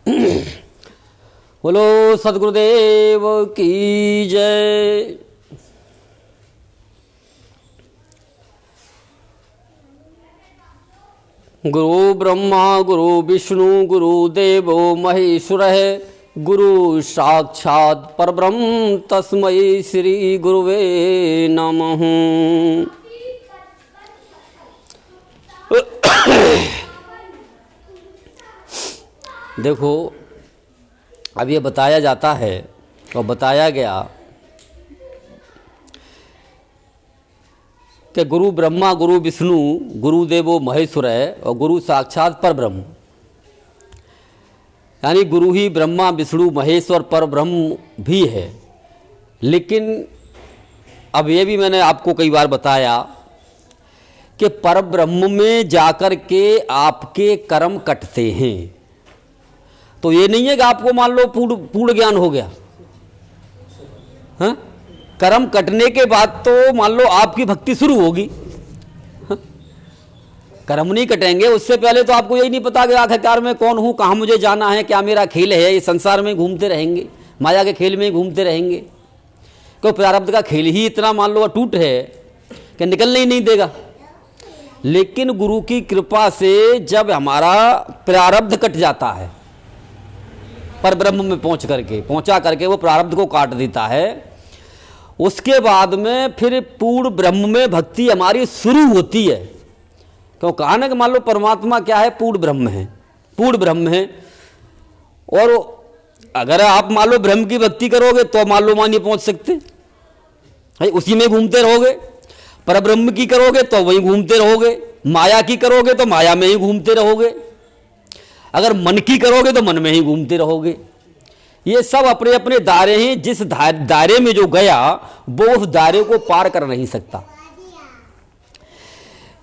बोलो सद्गुरुदेव की जय। गुरु ब्रह्मा गुरु विष्णु गुरु देवो महेश्वरः गुरु साक्षात् परब्रह्म तस्मै श्री गुरुवे नमः। देखो, अब ये बताया जाता है और बताया गया कि गुरु ब्रह्मा गुरु विष्णु गुरु देवो महेश्वर है और गुरु साक्षात पर ब्रह्म, यानी गुरु ही ब्रह्मा विष्णु महेश्वर पर ब्रह्म भी है। लेकिन अब ये भी मैंने आपको कई बार बताया कि पर ब्रह्म में जाकर के आपके कर्म कटते हैं। तो ये नहीं है कि आपको मान लो पूर्ण ज्ञान हो गया, हाँ? कर्म कटने के बाद तो मान लो आपकी भक्ति शुरू होगी, हाँ? कर्म नहीं कटेंगे उससे पहले तो आपको यही नहीं पता कि आखिरकार मैं कौन हूँ, कहाँ मुझे जाना है, क्या मेरा खेल है। ये संसार में घूमते रहेंगे, माया के खेल में घूमते रहेंगे, क्योंकि प्रारब्ध का खेल ही इतना मान लो अटूट है कि निकलने ही नहीं देगा। लेकिन गुरु की कृपा से जब हमारा प्रारब्ध कट जाता है, पर ब्रह्म में पहुंचा करके वो प्रारब्ध को काट देता है, उसके बाद में फिर पूर्ण ब्रह्म में भक्ति हमारी शुरू होती है। क्यों कहा ना कि मान लो परमात्मा क्या है, पूर्ण ब्रह्म है, पूर्ण ब्रह्म है। और अगर आप मान लो ब्रह्म की भक्ति करोगे तो मान लो नहीं पहुंच सकते, उसी में घूमते रहोगे। पर ब्रह्म की करोगे तो वहीं घूमते रहोगे, माया की करोगे तो माया में ही घूमते रहोगे, अगर मन की करोगे तो मन में ही घूमते रहोगे। ये सब अपने अपने दायरे हैं, जिस दायरे में जो गया वो उस दायरे को पार कर नहीं सकता।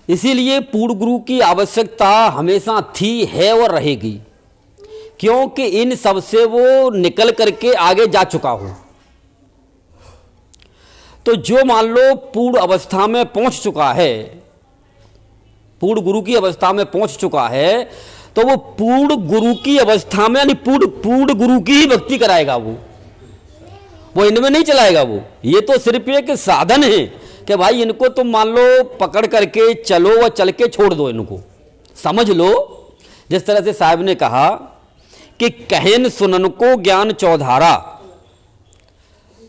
इसीलिए पूर्ण गुरु की आवश्यकता हमेशा थी, है और रहेगी, क्योंकि इन सब से वो निकल करके आगे जा चुका हो। तो जो मान लो पूर्ण अवस्था में पहुंच चुका है, पूर्ण गुरु की अवस्था में पहुंच चुका है, तो वो पूर्ण गुरु की अवस्था में यानी पूर्ण गुरु की ही भक्ति कराएगा। वो इनमें नहीं चलाएगा। वो ये तो सिर्फ एक साधन है कि भाई इनको तुम मान लो पकड़ करके चलो और चल के छोड़ दो, इनको समझ लो। जिस तरह से साहब ने कहा कि कहन सुनन को ज्ञान चौधारा,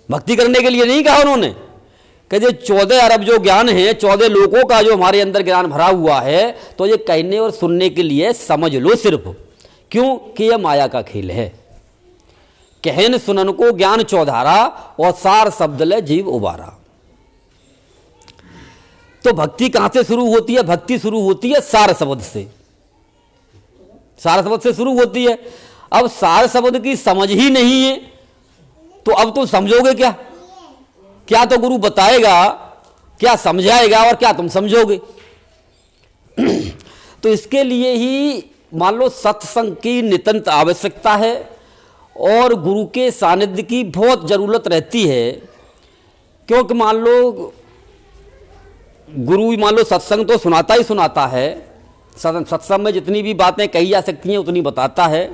भक्ति करने के लिए नहीं कहा उन्होंने कि जो 14 अरब जो ज्ञान है, 14 लोगों का जो हमारे अंदर ज्ञान भरा हुआ है, तो ये कहने और सुनने के लिए समझ लो सिर्फ। क्यों कि यह माया का खेल है। कहन सुनन को ज्ञान चौधारा और सार शब्द ले जीव उबारा। तो भक्ति कहां से शुरू होती है? भक्ति शुरू होती है सार शब्द से, सार शब्द से शुरू होती है। अब सार शब्द की समझ ही नहीं है तो अब तुम समझोगे क्या? क्या तो गुरु बताएगा, क्या समझाएगा और क्या तुम समझोगे? तो इसके लिए ही मान लो सत्संग की नितांत आवश्यकता है और गुरु के सानिध्य की बहुत जरूरत रहती है। क्योंकि मान लो गुरु मान लो सत्संग तो सुनाता ही सुनाता है, सत्संग में जितनी भी बातें कही जा सकती हैं उतनी बताता है।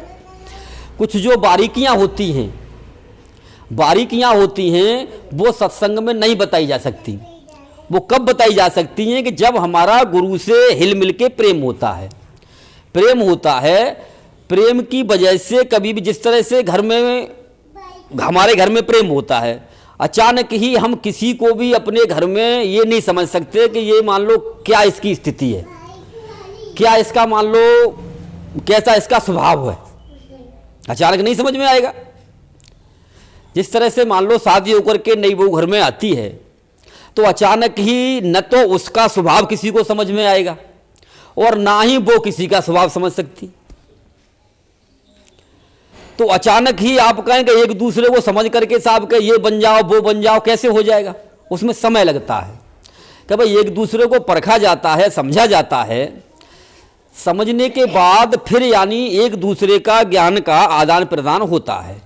कुछ जो बारीकियां होती हैं, बारीकियां होती हैं वो सत्संग में नहीं बताई जा सकती। वो कब बताई जा सकती हैं? कि जब हमारा गुरु से हिल मिल के प्रेम होता है। प्रेम होता है, प्रेम की वजह से कभी भी जिस तरह से घर में, हमारे घर में प्रेम होता है, अचानक ही हम किसी को भी अपने घर में ये नहीं समझ सकते कि ये मान लो क्या इसकी स्थिति है, क्या इसका मान लो कैसा इसका स्वभाव है, अचानक नहीं समझ में आएगा। जिस तरह से मान लो शादी होकर के नई बहू घर में आती है तो अचानक ही न तो उसका स्वभाव किसी को समझ में आएगा और ना ही वो किसी का स्वभाव समझ सकती। तो अचानक ही आप कहें कि एक दूसरे को समझ करके साहब के ये बन जाओ वो बन जाओ, कैसे हो जाएगा? उसमें समय लगता है कि भाई एक दूसरे को परखा जाता है, समझा जाता है। समझने के बाद फिर यानी एक दूसरे का ज्ञान का आदान प्रदान होता है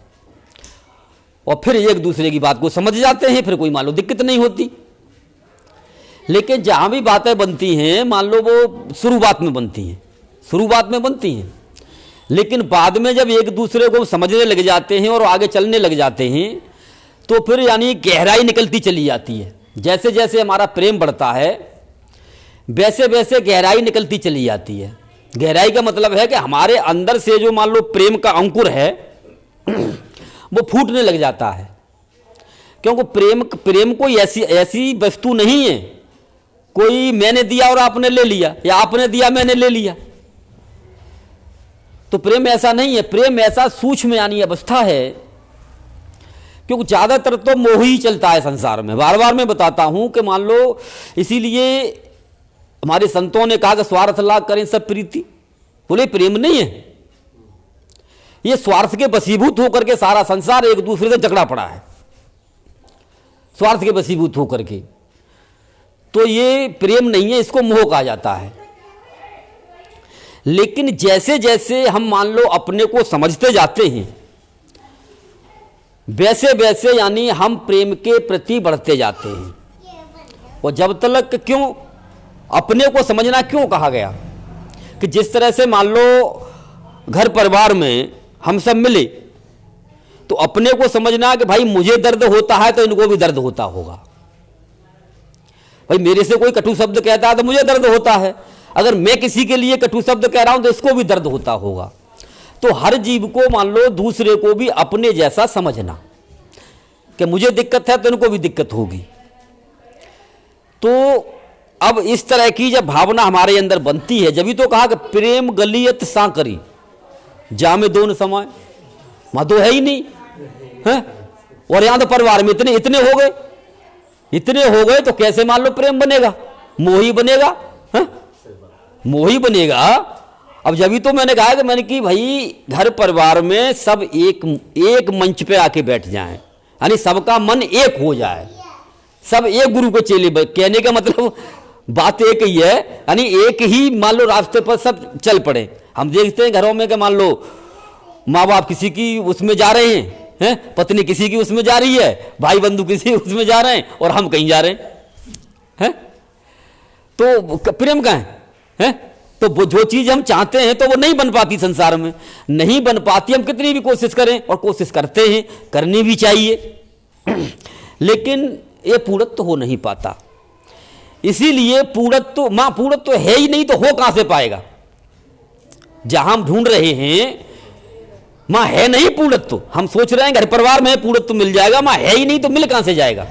और फिर एक दूसरे की बात को समझ जाते हैं, फिर कोई मान लो दिक्कत नहीं होती। लेकिन जहां भी बातें बनती हैं मान लो वो शुरुआत में बनती हैं, शुरुआत में बनती हैं। लेकिन बाद में जब एक दूसरे को समझने लग जाते हैं और आगे चलने लग जाते हैं तो फिर यानी गहराई निकलती चली जाती है। जैसे जैसे हमारा प्रेम बढ़ता है वैसे वैसे गहराई निकलती चली जाती है। गहराई का मतलब है कि हमारे अंदर से जो मान लो प्रेम का अंकुर है वो फूटने लग जाता है, क्योंकि प्रेम कोई ऐसी वस्तु नहीं है कोई मैंने दिया और आपने ले लिया या आपने दिया मैंने ले लिया। तो प्रेम ऐसा नहीं है। प्रेम ऐसा सूक्ष्म यानी अवस्था है, क्योंकि ज्यादातर तो मोह ही चलता है संसार में। बार बार मैं बताता हूं कि मान लो इसीलिए हमारे संतों ने कहा कि स्वार्थ लाग करें सब प्रीति। बोले प्रेम नहीं है, ये स्वार्थ के वशीभूत होकर के सारा संसार एक दूसरे से झगड़ा पड़ा है, स्वार्थ के वशीभूत होकर के। तो ये प्रेम नहीं है, इसको मोह कहा जाता है। लेकिन जैसे जैसे हम मान लो अपने को समझते जाते हैं वैसे वैसे यानी हम प्रेम के प्रति बढ़ते जाते हैं। और जब तक क्यों अपने को समझना क्यों कहा गया कि जिस तरह से मान लो घर परिवार में हम सब मिले तो अपने को समझना कि भाई मुझे दर्द होता है तो इनको भी दर्द होता होगा। भाई मेरे से कोई कटु शब्द कहता है तो मुझे दर्द होता है, अगर मैं किसी के लिए कटु शब्द कह रहा हूं तो इसको भी दर्द होता होगा। तो हर जीव को मान लो दूसरे को भी अपने जैसा समझना कि मुझे दिक्कत है तो इनको भी दिक्कत होगी। तो अब इस तरह की जब भावना हमारे अंदर बनती है, जब ही तो कहा कि प्रेम गलियत सा करी जामे दोन समय, वहां तो है ही नहीं है। और यहां तो परिवार में इतने इतने हो गए तो कैसे मान लो प्रेम बनेगा? मोही बनेगा है? मोही बनेगा। अब जब ही तो मैंने कहा कि मैंने कि भाई घर परिवार में सब एक मंच पे आके बैठ जाएं, यानी सबका मन एक हो जाए, सब एक गुरु को चेले। कहने का मतलब बात एक ही है, यानी एक ही मान लो रास्ते पर सब चल पड़े। हम देखते हैं घरों में कि मान लो माँ बाप किसी की उसमें जा रहे हैं, पत्नी किसी की उसमें जा रही है, भाई बंधु किसी उसमें जा रहे हैं और हम कहीं जा रहे हैं। तो प्रेम कहाँ है? तो वो जो चीज हम चाहते हैं तो वो नहीं बन पाती, संसार में नहीं बन पाती। हम कितनी भी कोशिश करें, और कोशिश करते हैं, करनी भी चाहिए, लेकिन ये पूर्णत्व हो नहीं पाता। इसीलिए पूर्णत्व पूर्णत्व है ही नहीं तो हो कहां से पाएगा? जहां हम ढूंढ रहे हैं मां है नहीं पूर्णत्व। हम सोच रहे हैं घर परिवार में पूर्णत्व मिल जाएगा, मां है ही नहीं तो मिल कहां से जाएगा?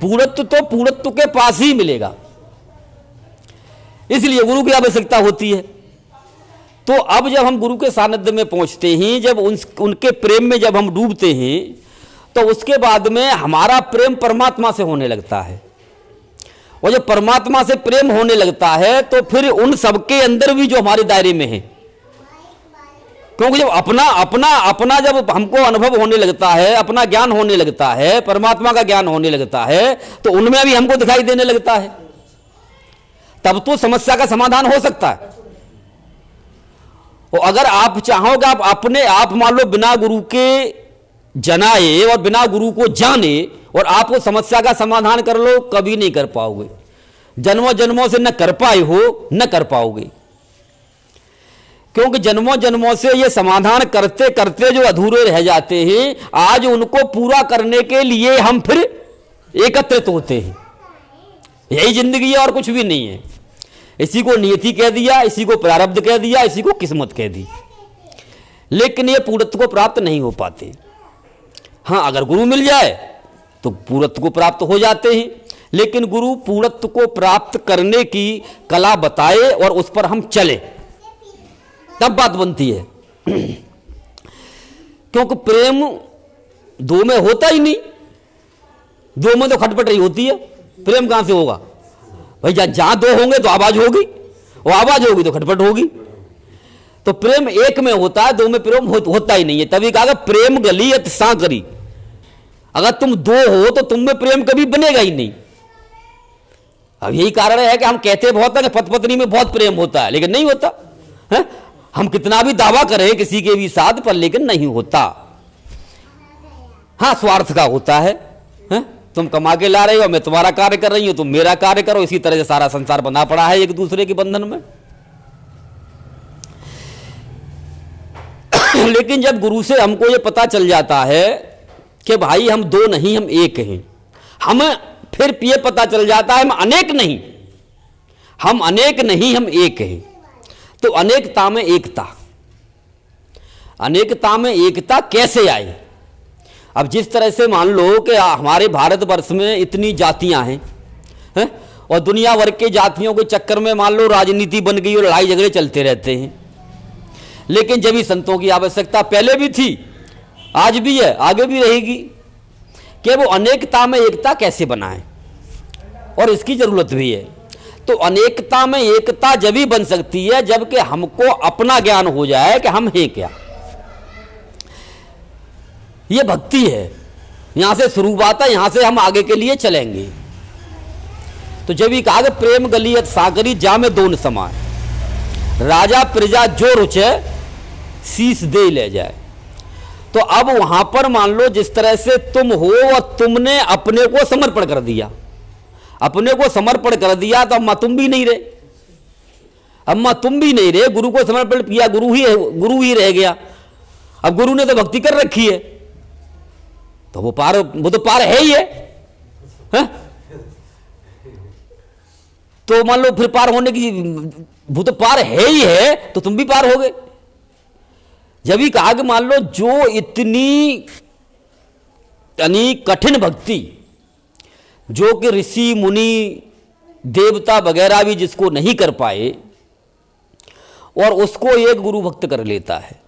पूर्णत्व तो पूर्णत्व के पास ही मिलेगा। इसलिए गुरु की आवश्यकता होती है। तो अब जब हम गुरु के सानिध्य में पहुंचते हैं, जब उनके प्रेम में जब हम डूबते हैं, तो उसके बाद में हमारा प्रेम परमात्मा से होने लगता है। और जब परमात्मा से प्रेम होने लगता है तो फिर उन सबके अंदर भी जो हमारे दायरे में है, क्योंकि जब अपना जब हमको अनुभव होने लगता है, अपना ज्ञान होने लगता है, परमात्मा का ज्ञान होने लगता है, तो उनमें भी हमको दिखाई देने लगता है। तब तो समस्या का समाधान हो सकता है। और अगर आप चाहोगे आप मान लो बिना गुरु के जनाए और बिना गुरु को जाने और आप वो समस्या का समाधान कर लो, कभी नहीं कर पाओगे। जन्मों जन्मों से न कर पाए हो, न कर पाओगे, क्योंकि जन्मों जन्मों से ये समाधान करते करते जो अधूरे रह जाते हैं, आज उनको पूरा करने के लिए हम फिर एकत्रित होते हैं। यही जिंदगी है और कुछ भी नहीं है। इसी को नियति कह दिया, इसी को प्रारब्ध कह दिया, इसी को किस्मत कह दी। लेकिन ये पूर्णत्व को प्राप्त नहीं हो पाते। हाँ, अगर गुरु मिल जाए तो पूर्णत्व को प्राप्त हो जाते हैं, लेकिन गुरु पूर्णत्व को प्राप्त करने की कला बताए और उस पर हम चले, तब बात बनती है। क्योंकि प्रेम दो में होता ही नहीं, दो में तो खटपट रही होती है, प्रेम कहां से होगा भाई? जहां दो होंगे तो आवाज होगी, और आवाज होगी तो खटपट होगी। तो प्रेम एक में होता है, दो में प्रेम होता ही नहीं है। तभी कहा प्रेम गलियत सा करी। अगर तुम दो हो तो तुम में प्रेम कभी बनेगा ही नहीं। अब यही कारण है कि हम कहते बहुत है कि पति पत्नी में बहुत प्रेम होता है, लेकिन नहीं होता है। हम कितना भी दावा करें किसी के भी साथ पर, लेकिन नहीं होता। हाँ, स्वार्थ का होता है, तुम कमा के ला रहे हो, मैं तुम्हारा कार्य कर रही हूं, तुम मेरा कार्य करो। इसी तरह से सारा संसार बना पड़ा है एक दूसरे के बंधन में। लेकिन जब गुरु से हमको ये पता चल जाता है कि भाई हम दो नहीं, हम एक हैं, हमें फिर ये पता चल जाता है हम अनेक नहीं, हम अनेक नहीं, हम एक हैं। तो अनेकता में एकता, अनेकता में एकता कैसे आए? अब जिस तरह से मान लो कि हमारे भारतवर्ष में इतनी जातियां हैं और दुनिया भर के जातियों के चक्कर में मान लो राजनीति बन गई और लड़ाई झगड़े चलते रहते हैं। लेकिन जब ही संतों की आवश्यकता पहले भी थी, आज भी है, आगे भी रहेगी, कि वो अनेकता में एकता कैसे बनाए, और इसकी जरूरत भी है। तो अनेकता में एकता जब ही बन सकती है जबकि हमको अपना ज्ञान हो जाए कि हम हैं क्या। ये भक्ति है, यहां से शुरू बात है, यहां से हम आगे के लिए चलेंगे। तो जब ही कहा कि प्रेम गलियत सागरी जा में दोन समाए, राजा प्रजा जो रुचे शीश दे ले जाए। तो अब वहां पर मान लो जिस तरह से तुम हो और तुमने अपने को समर्पण कर दिया, अपने को समर्पण कर दिया, तो अम्मा तुम भी नहीं रहे, अम्मा तुम भी नहीं रहे, गुरु को समर्पण किया, गुरु ही रह गया। अब गुरु ने तो भक्ति कर रखी है, तो वो तो पार है ही है? तो मान लो फिर पार होने की, वो तो पार है ही है, तो तुम भी पार हो गए। जब ही कहा कि मान लो जो इतनी कठिन भक्ति, जो कि ऋषि मुनि देवता वगैरह भी जिसको नहीं कर पाए, और उसको एक गुरु भक्त कर लेता है,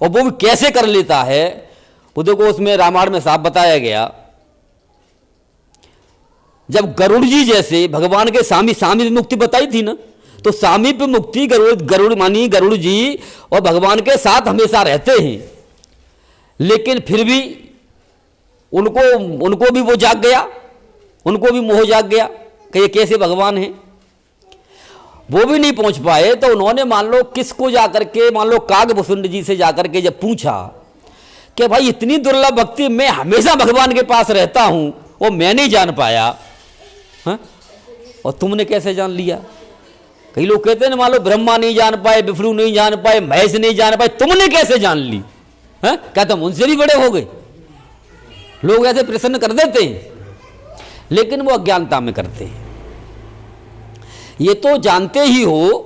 और वो भी कैसे कर लेता है, वो देखो उसमें रामायण में साफ बताया गया। जब गरुड़ जी जैसे भगवान के सामी मुक्ति बताई थी ना, तो सामीप्य मुक्ति गरुड़ जी और भगवान के साथ हमेशा रहते हैं, लेकिन फिर भी उनको भी वो जाग गया, उनको भी मोह जाग गया कि ये कैसे भगवान हैं। वो भी नहीं पहुंच पाए, तो उन्होंने मान लो किसको जाकर के, मान लो कागभूषुंड जी से जाकर के जब पूछा कि भाई इतनी दुर्लभ भक्ति, मैं हमेशा भगवान के पास रहता हूं और मैं नहीं जान पाया, हाँ? और तुमने कैसे जान लिया? कई लोग कहते हैं ना, मान लो ब्रह्मा नहीं जान पाए, विष्णु नहीं जान पाए, महेश नहीं जान पाए, तुमने कैसे जान ली? क्या तुम उनसे भी बड़े हो गए? लोग ऐसे प्रश्न कर देते हैं, लेकिन वो अज्ञानता में करते हैं। ये तो जानते ही हो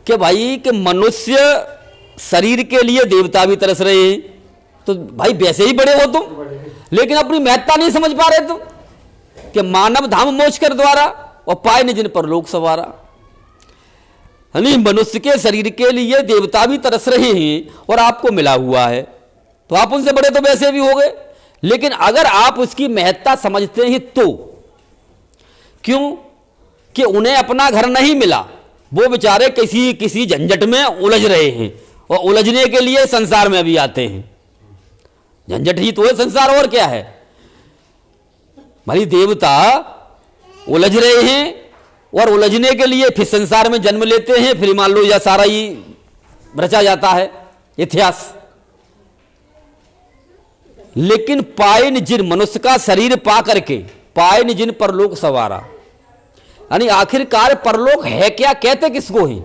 कि भाई कि मनुष्य शरीर के लिए देवता भी तरस रहे हैं, तो भाई वैसे ही बड़े हो तुम, लेकिन अपनी महत्ता नहीं समझ पा रहे तुम कि मानव धाम मोक्ष कर द्वारा और पाए निज जिन पर लोक सवारा। यानी मनुष्य के शरीर के लिए देवता भी तरस रहे हैं और आपको मिला हुआ है, तो आप उनसे बड़े तो वैसे भी हो गए। लेकिन अगर आप उसकी महत्ता समझते हैं तो, क्यों कि उन्हें अपना घर नहीं मिला, वो बेचारे किसी झंझट में उलझ रहे हैं, और उलझने के लिए संसार में भी आते हैं। झंझट ही तो है संसार, और क्या है? भाई देवता उलझ रहे हैं और उलझने के लिए फिर संसार में जन्म लेते हैं, फिर मान लो यह सारा ही रचा जाता है इतिहास। लेकिन पाए निज जिन, मनुष्य का शरीर पा करके पाए निज जिन परलोक सवारा, यानी आखिरकार परलोक है क्या, कहते किसको है?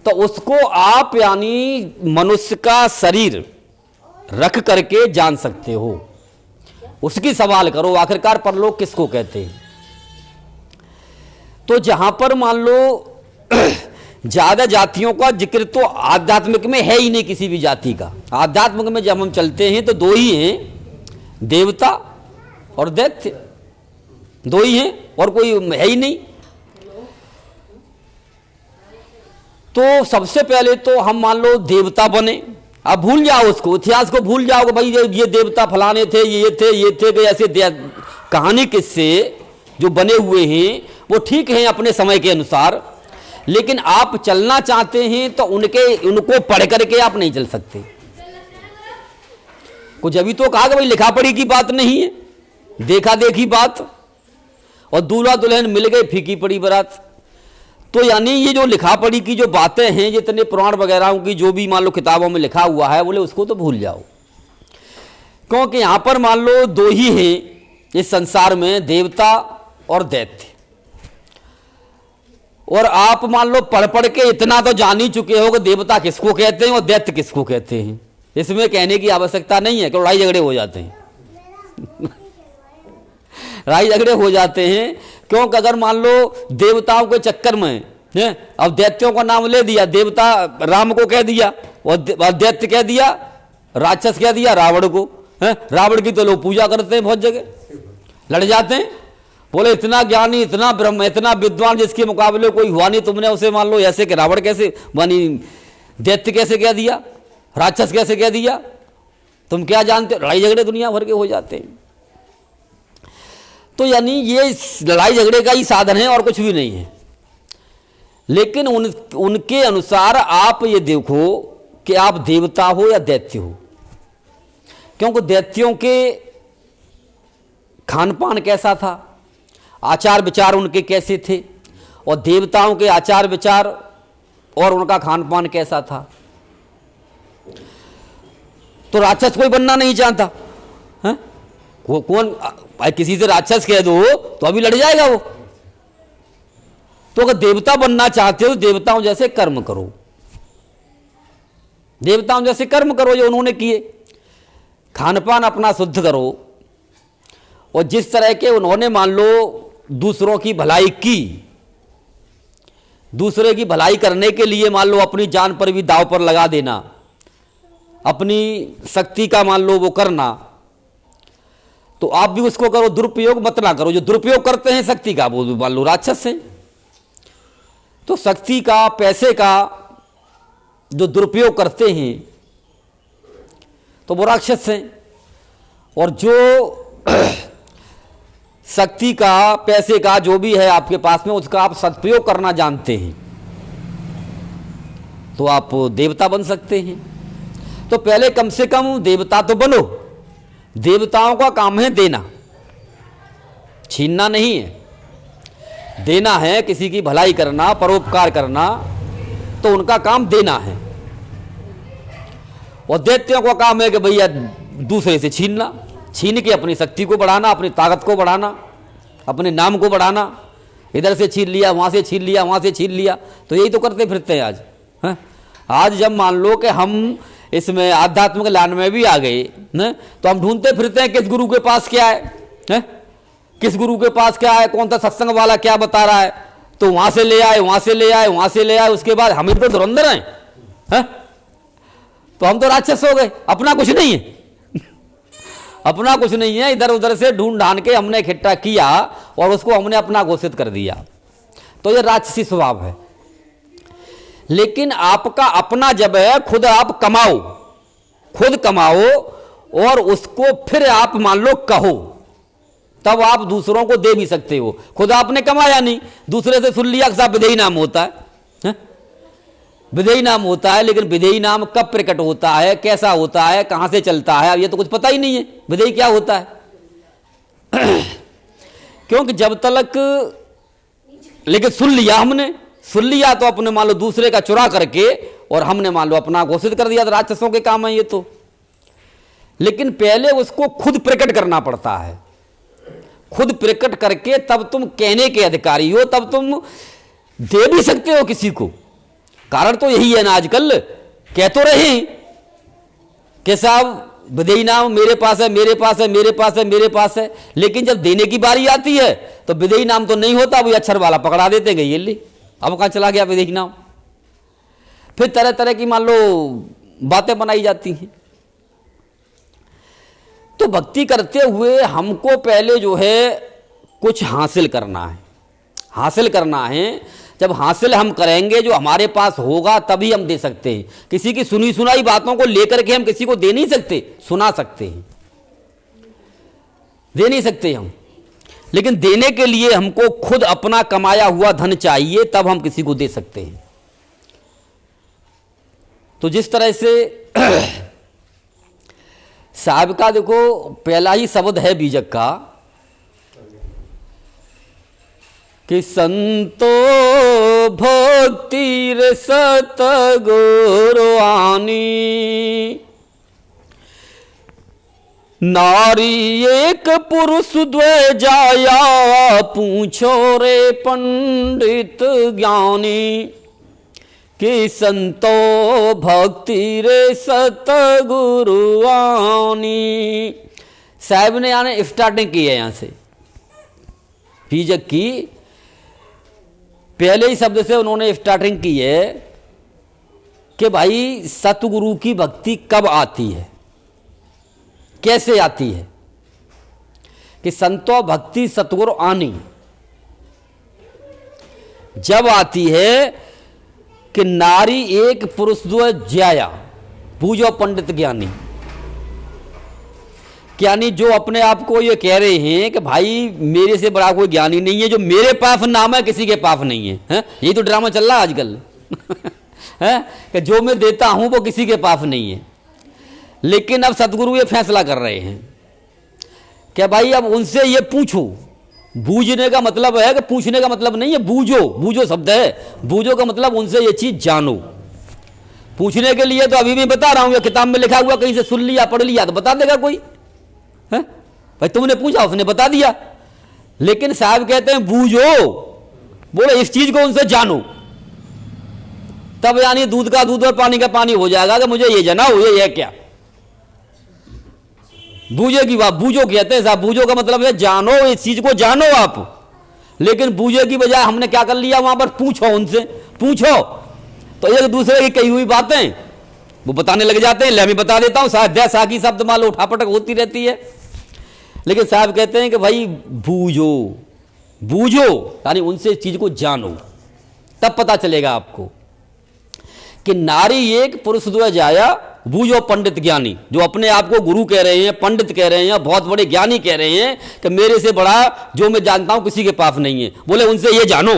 तो उसको आप यानी मनुष्य का शरीर रख करके जान सकते हो। उसकी सवाल करो आखिरकार परलोक किसको कहते हैं। तो जहां पर मान लो ज्यादा जातियों का जिक्र तो आध्यात्मिक में है ही नहीं, किसी भी जाति का। आध्यात्मिक में जब हम चलते हैं तो दो ही हैं, देवता और दैत्य, दो ही हैं और कोई है ही नहीं। तो सबसे पहले तो हम मान लो देवता बने। अब भूल जाओ उसको, इतिहास को भूल जाओ कि भाई ये देवता फलाने थे, ये थे कि ऐसे कहानी किस्से जो बने हुए हैं वो ठीक हैं अपने समय के अनुसार, लेकिन आप चलना चाहते हैं तो उनको पढ़ करके आप नहीं चल सकते। कुछ अभी तो कहा कि भाई लिखा पढ़ी की बात नहीं है, देखा देखी बात, और दूल्हा दुल्हन मिल गए फीकी पड़ी बारात। तो यानी ये जो लिखा पढ़ी की जो बातें हैं, जितने पुराण वगैरह की जो भी मान लो किताबों में लिखा हुआ है, बोले उसको तो भूल जाओ। क्योंकि यहां पर मान लो दो ही हैं इस संसार में, देवता और दैत्य। और आप मान लो पढ़ पढ़ के इतना तो जान ही चुके हो कि देवता किसको कहते हैं और दैत्य किसको कहते हैं। इसमें कहने की आवश्यकता नहीं है कि लड़ाई झगड़े हो जाते हैं लड़ाई झगड़े हो जाते हैं क्योंकि अगर मान लो देवताओं के चक्कर में है, अब दैत्यों का नाम ले दिया, देवता राम को कह दिया और दैत्य कह दिया, राक्षस कह दिया रावण को है। रावण की तो लोग पूजा करते हैं, बहुत जगह लड़ जाते हैं। बोले इतना ज्ञानी, इतना ब्रह्म, इतना विद्वान जिसके मुकाबले कोई हुआ नहीं, तुमने उसे मान लो ऐसे कि रावण कैसे मानी, दैत्य कैसे कह दिया, राक्षस कैसे कह दिया, तुम क्या जानते। लड़ाई झगड़े दुनिया भर के हो जाते हैं। तो यानी ये लड़ाई झगड़े का ही साधन है और कुछ भी नहीं है। लेकिन उनके अनुसार आप ये देखो कि आप देवता हो या दैत्य हो, क्योंकि दैत्यों के खान पान कैसा था, आचार विचार उनके कैसे थे, और देवताओं के आचार विचार और उनका खान पान कैसा था। तो राक्षस कोई बनना नहीं चाहता है? कौन किसी से राक्षस कह दो तो अभी लड़ जाएगा वो। तो अगर देवता बनना चाहते हो देवताओं जैसे कर्म करो, देवताओं जैसे कर्म करो जो उन्होंने किए, खान पान अपना शुद्ध करो, और जिस तरह के उन्होंने मान लो दूसरों की भलाई की, दूसरे की भलाई करने के लिए मान लो अपनी जान पर भी दांव पर लगा देना, अपनी शक्ति का मान लो वो करना, तो आप भी उसको करो, दुरुपयोग मत ना करो। जो दुरुपयोग करते हैं शक्ति का वो मान लो राक्षस हैं। तो शक्ति का, पैसे का जो दुरुपयोग करते हैं तो वो राक्षस हैं, और जो शक्ति का, पैसे का जो भी है आपके पास में उसका आप सदुपयोग करना जानते हैं तो आप देवता बन सकते हैं। तो पहले कम से कम देवता तो बनो। देवताओं का काम है देना, छीनना नहीं है। देना है, किसी की भलाई करना, परोपकार करना, तो उनका काम देना है। और दैत्यों का काम है कि भैया दूसरे से छीनना, छीन के अपनी शक्ति को बढ़ाना, अपनी ताकत को बढ़ाना, अपने नाम को बढ़ाना। इधर से छीन लिया, वहां से छीन लिया, वहां से छीन लिया, तो यही तो करते फिरते हैं आज है? आज जब मान लो कि हम इसमें आध्यात्मिक लाइन में भी आ गए न, तो हम ढूंढते फिरते हैं किस गुरु के पास क्या है? किस गुरु के पास क्या है, कौन सा सत्संग वाला क्या बता रहा है, तो वहां से ले आए, वहां से ले आए, वहां से ले आए। उसके बाद हम तो धुरंधर हैं, तो हम तो राक्षस हो गए। अपना कुछ नहीं है अपना कुछ नहीं है, इधर उधर से ढूंढ ढांड के हमने इकट्ठा किया और उसको हमने अपना घोषित कर दिया। तो ये राक्षसी स्वभाव है। लेकिन आपका अपना जब है, खुद आप कमाओ, खुद कमाओ और उसको फिर आप मान लो कहो, तब आप दूसरों को दे भी सकते हो। खुद आपने कमाया नहीं, दूसरे से सुन लिया कि साहब विदेही नाम होता है, विदेही नाम होता है। लेकिन विदेही नाम कब प्रकट होता है, कैसा होता है, कहां से चलता है, अब ये तो कुछ पता ही नहीं है विदेही क्या होता है क्योंकि जब तक, लेकिन सुन लिया हमने, सुन लिया तो अपने मान लो दूसरे का चुरा करके और हमने मान लो अपना घोषित कर दिया। तो राक्षसों के काम है ये तो। लेकिन पहले उसको खुद प्रकट करना पड़ता है, खुद प्रकट करके तब तुम कहने के अधिकारी हो, तब तुम दे भी सकते हो किसी को। कारण तो यही है ना, आजकल कह तो रहे कि साहब विदेही नाम मेरे पास है, मेरे पास है, मेरे पास है, मेरे पास है, लेकिन जब देने की बारी आती है तो विदेही नाम तो नहीं होता, वो अक्षर वाला पकड़ा देते हैं, ये ले अब कहां चला गया विदेही नाम। फिर तरह तरह की मान लो बातें बनाई जाती हैं। तो भक्ति करते हुए हमको पहले जो है कुछ हासिल करना है, हासिल करना है। जब हासिल हम करेंगे, जो हमारे पास होगा, तभी हम दे सकते हैं। किसी की सुनी सुनाई बातों को लेकर के हम किसी को दे नहीं सकते, सुना सकते हैं, दे नहीं सकते हम। लेकिन देने के लिए हमको खुद अपना कमाया हुआ धन चाहिए, तब हम किसी को दे सकते हैं। तो जिस तरह से साहब का देखो पहला ही शब्द है बीजक का कि संतो भक्ति रे सतगुरु आनी, नारी एक पुरुष द्वे जाया, पूछो रे पंडित ज्ञानी, कि संतो भक्ति रे सतगुरु आनी। साहब ने यानी स्टार्टिंग की है यहां से, बीजक की पहले ही शब्द से उन्होंने स्टार्टिंग की है कि भाई सतगुरु की भक्ति कब आती है, कैसे आती है। कि संतो भक्ति सतगुरु आनी जब आती है कि नारी एक पुरुष द्वय ज्याया, बूझो पंडित ज्ञानी। ज्ञानी जो अपने आप को ये कह रहे हैं कि भाई मेरे से बड़ा कोई ज्ञानी नहीं है, जो मेरे पास नाम है किसी के पास नहीं है, है? यही तो ड्रामा चल रहा है आजकल है कि जो मैं देता हूं वो किसी के पास नहीं है। लेकिन अब सतगुरु ये फैसला कर रहे हैं कि भाई अब उनसे ये पूछो। बूझने का मतलब है कि पूछने का मतलब नहीं है, बूझो, बूझो शब्द है, बूझो का मतलब उनसे ये चीज जानो। पूछने के लिए तो अभी मैं बता रहा हूं, किताब में लिखा हुआ कहीं से सुन लिया पढ़ लिया तो बता देगा कोई, है भाई तुमने पूछा उसने बता दिया। लेकिन साहब कहते हैं बूझो, बोले इस चीज को उनसे जानो, तब यानी दूध का दूध और पानी का पानी हो जाएगा कि मुझे ये जनाओ ये है क्या। बूझे की बात, बूझो कहते हैं साहब, बूझो का मतलब है जानो, इस चीज को जानो आप। लेकिन बूझे की बजाय हमने क्या कर लिया वहां पर, पूछो उनसे, पूछो तो एक दूसरे की कही हुई बातें वो बताने लग जाते हैं। ले मैं बता देता हूं, साध्या साकी शब्द मान लो उठापटक होती रहती है। लेकिन साहब कहते हैं कि भाई बूझो, बूझो यानी उनसे चीज को जानो, तब पता चलेगा आपको कि नारी एक पुरुष द्वय जाया, बूझो पंडित ज्ञानी। जो अपने आप को गुरु कह रहे हैं, पंडित कह रहे हैं, बहुत बड़े ज्ञानी कह रहे हैं कि मेरे से बड़ा जो मैं जानता हूं किसी के पास नहीं है, बोले उनसे ये जानो।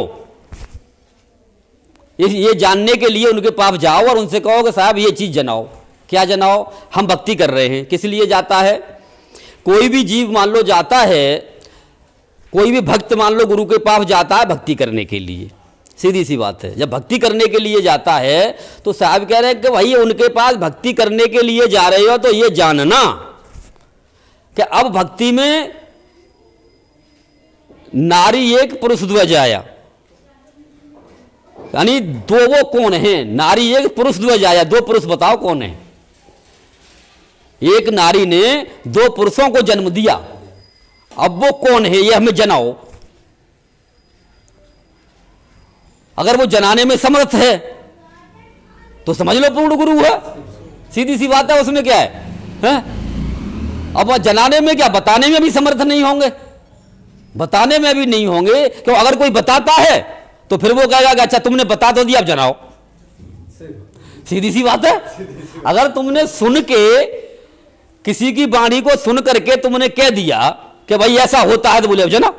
ये जानने के लिए उनके पास जाओ और उनसे कहो कि साहब ये चीज जनाओ। क्या जनाओ? हम भक्ति कर रहे हैं। किस लिए जाता है? कोई भी जीव मान लो जाता है, कोई भी भक्त मान लो गुरु के पास जाता है भक्ति करने के लिए, सीधी सी बात है। जब भक्ति करने के लिए जाता है तो साहब कह रहे हैं कि भाई उनके पास भक्ति करने के लिए जा रहे हो तो ये जानना कि अब भक्ति में नारी एक पुरुष द्वय जाया, यानी दो वो कौन है? नारी एक पुरुष द्वय जाया, दो पुरुष बताओ कौन है? एक नारी ने दो पुरुषों को जन्म दिया, अब वो कौन है ये हमें जनाओ। अगर वो जनाने में समर्थ है तो समझ लो पूर्ण गुरु है, सीधी सी बात है। उसमें क्या है? अब वह जनाने में क्या, बताने में भी समर्थ नहीं होंगे, बताने में भी नहीं होंगे। क्यों? अगर कोई बताता है तो फिर वो कहेगा कि अच्छा तुमने बता तो दिया अब जनाओ, सीधी सी बात है। अगर तुमने सुन के किसी की वाणी को सुन करके तुमने कह दिया कि भाई ऐसा होता है तो बोले अब जनाओ,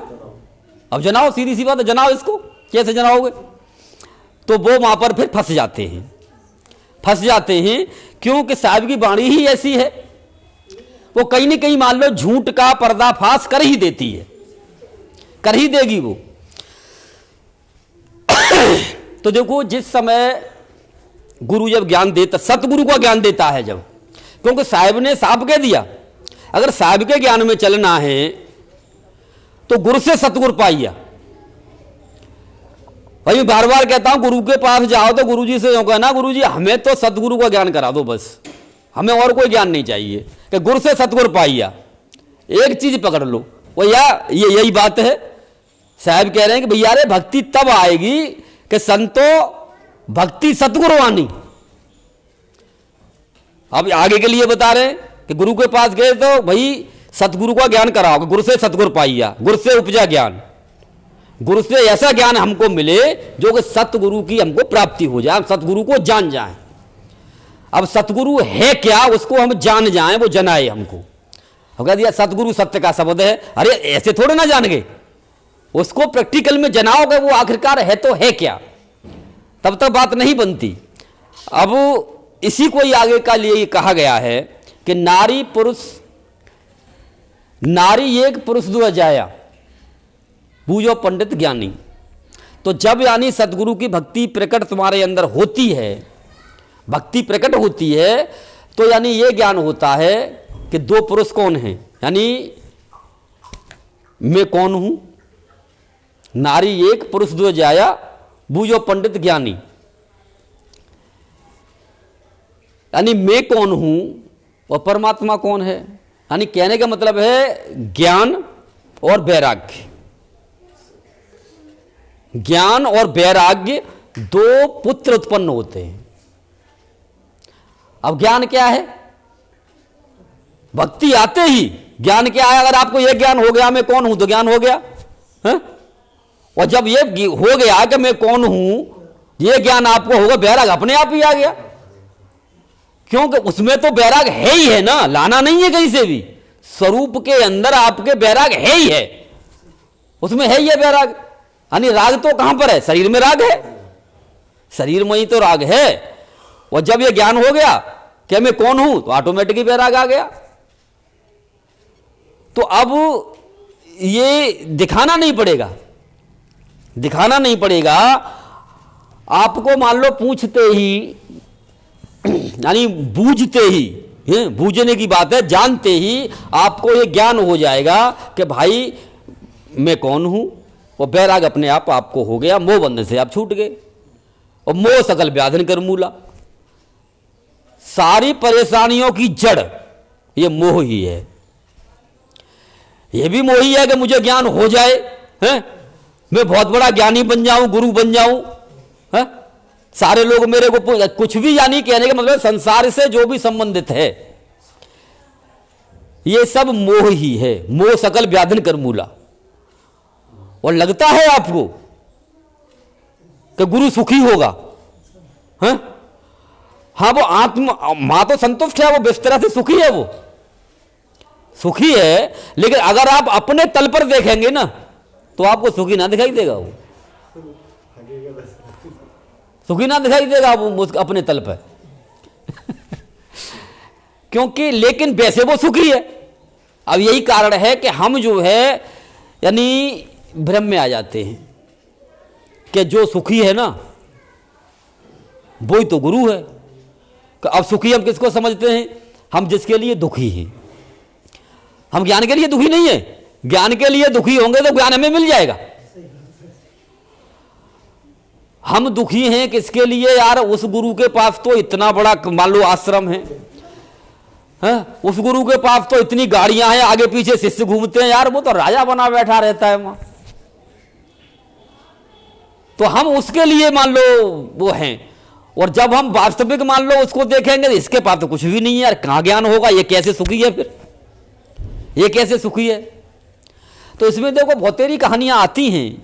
अब जनाओ, सीधी सी बात है, जनाओ इसको। कैसे जनाओगे? तो वो वहां पर फिर फंस जाते हैं, फंस जाते हैं। क्योंकि साहब की वाणी ही ऐसी है, वो कहीं ना कहीं मान लो झूठ का पर्दाफाश कर ही देती है, कर ही देगी वो। तो देखो जिस समय गुरु जब ज्ञान देता, सतगुरु का ज्ञान देता है जब, क्योंकि साहब ने साफ कह दिया अगर साहब के ज्ञान में चलना है तो गुरु से सतगुरु पाइया। भाई मैं बार बार कहता हूं गुरु के पास जाओ तो गुरु जी से यूं कहना, गुरु जी हमें तो सतगुरु का ज्ञान करा दो बस, हमें और कोई ज्ञान नहीं चाहिए, कि गुरु से सतगुरु पाइया। एक चीज पकड़ लो, वो ये यही बात है। साहब कह रहे हैं कि भैया रे भक्ति तब आएगी कि संतो भक्ति सतगुरु आनी। अब आगे के लिए बता रहे हैं कि गुरु के पास गए तो भाई सतगुरु का ज्ञान कराओ, गुरु से सतगुरु पाइया, गुरु से उपजा ज्ञान, गुरु से ऐसा ज्ञान हमको मिले जो कि सतगुरु की हमको प्राप्ति हो जाए, हम सतगुरु को जान जाएं। अब सतगुरु है क्या उसको हम जान जाएं, वो जनाए हमको। अब कह दिया सतगुरु सत्य का शब्द है, अरे ऐसे थोड़े ना जान गए, उसको प्रैक्टिकल में जनाओगे वो आखिरकार है तो है क्या, तब तक बात नहीं बनती। अब इसी को ही आगे का लिए कहा गया है कि नारी एक पुरुष द्वय जाया, बूझो पंडित ज्ञानी। तो जब यानी सतगुरु की भक्ति प्रकट तुम्हारे अंदर होती है, भक्ति प्रकट होती है, तो यानी ये ज्ञान होता है कि दो पुरुष कौन हैं, यानी मैं कौन हूं, नारी एक पुरुष दो जाया, बूझो पंडित ज्ञानी। यानी मैं कौन हूं और परमात्मा कौन है। यानी कहने का मतलब है ज्ञान और वैराग्य, ज्ञान और वैराग्य दो पुत्र उत्पन्न होते हैं। अब ज्ञान क्या है, भक्ति आते ही ज्ञान क्या है। अगर आपको यह ज्ञान हो गया मैं कौन हूं तो ज्ञान हो गया है? और जब ये हो गया कि मैं कौन हूं, ये ज्ञान आपको होगा, वैराग अपने आप ही आ गया, क्योंकि उसमें तो वैराग है ही है ना, लाना नहीं है कहीं से भी। स्वरूप के अंदर आपके वैराग है ही है, उसमें है ही है वैराग। यानी राग तो कहां पर है, शरीर में राग है, शरीर में ही तो राग है। और जब ये ज्ञान हो गया कि मैं कौन हूं तो ऑटोमेटिकली वैराग आ गया। तो अब ये दिखाना नहीं पड़ेगा, दिखाना नहीं पड़ेगा आपको। मान लो पूछते ही यानी बूझते ही, बूझने की बात है, जानते ही आपको ये ज्ञान हो जाएगा कि भाई मैं कौन हूं, और वैराग अपने आप आपको हो गया, मोह बंधन से आप छूट गए। और मोह सकल व्याधन कर मूला, सारी परेशानियों की जड़ ये मोह ही है। ये भी मोह ही है कि मुझे ज्ञान हो जाए, हैं? मैं बहुत बड़ा ज्ञानी बन जाऊं, गुरु बन जाऊं, हैं? सारे लोग मेरे को कुछ भी, यानी कहने का मतलब संसार से जो भी संबंधित है ये सब मोह ही है। मोह सकल व्याधन कर मूला। और लगता है आपको कि गुरु सुखी होगा, हैं? हाँ, वो आत्मा मां तो संतुष्ट है, वो बिस्तर से सुखी है, वो सुखी है। लेकिन अगर आप अपने तल पर देखेंगे ना तो आपको सुखी ना दिखाई देगा, वो सुखी ना दिखाई देगा वो अपने तल पर क्योंकि लेकिन वैसे वो सुखी है। अब यही कारण है कि हम जो है यानी भ्रम में आ जाते हैं कि जो सुखी है ना वो ही तो गुरु है। अब सुखी हम किसको समझते हैं, हम जिसके लिए दुखी हैं। हम ज्ञान के लिए दुखी नहीं है, ज्ञान के लिए दुखी होंगे तो ज्ञान हमें मिल जाएगा। हम दुखी हैं किसके लिए, यार उस गुरु के पास तो इतना बड़ा मान लो आश्रम है, उस गुरु के पास तो इतनी गाड़ियां हैं, आगे पीछे शिष्य घूमते हैं, यार वो तो राजा बना बैठा रहता है वहां। तो हम उसके लिए मान लो वो हैं, और जब हम वास्तविक मान लो उसको देखेंगे तो इसके पास तो कुछ भी नहीं है, यार कहां ज्ञान होगा, ये कैसे सुखी है, फिर ये कैसे सुखी है। तो इसमें देखो बहुत तेरी कहानियां आती हैं।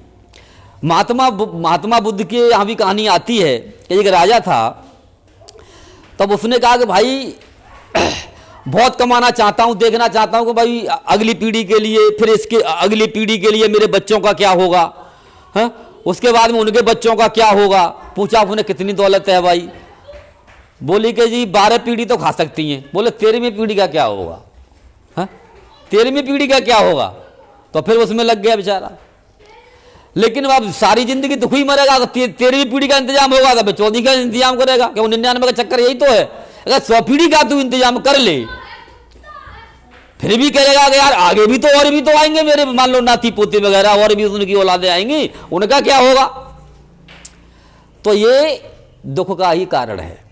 महात्मा बुद्ध के यहाँ भी कहानी आती है कि एक राजा था, तब उसने कहा कि भाई बहुत कमाना चाहता हूँ, देखना चाहता हूँ कि भाई अगली पीढ़ी के लिए, फिर इसके अगली पीढ़ी के लिए मेरे बच्चों का क्या होगा, है? उसके बाद में उनके बच्चों का क्या होगा। पूछा उन्हें कितनी दौलत है भाई, बोली कि जी 12 पीढ़ी तो खा सकती हैं। बोले 13वीं पीढ़ी का क्या होगा, है? 13वीं पीढ़ी का क्या होगा। तो फिर उसमें लग गया बेचारा। लेकिन अब सारी जिंदगी दुखी मरेगा तो 13वीं पीढ़ी का इंतजाम होगा तो 14वीं का इंतजाम करेगा, क्यों 99 का चक्कर यही तो है। अगर 100 पीढ़ी का तू इंतजाम कर ले फिर भी कहेगा कि यार आगे भी तो और भी तो आएंगे मेरे, मान लो नाती पोते वगैरह और भी उनकी औलादें आएंगी, उनका क्या होगा। तो ये दुख का ही कारण है।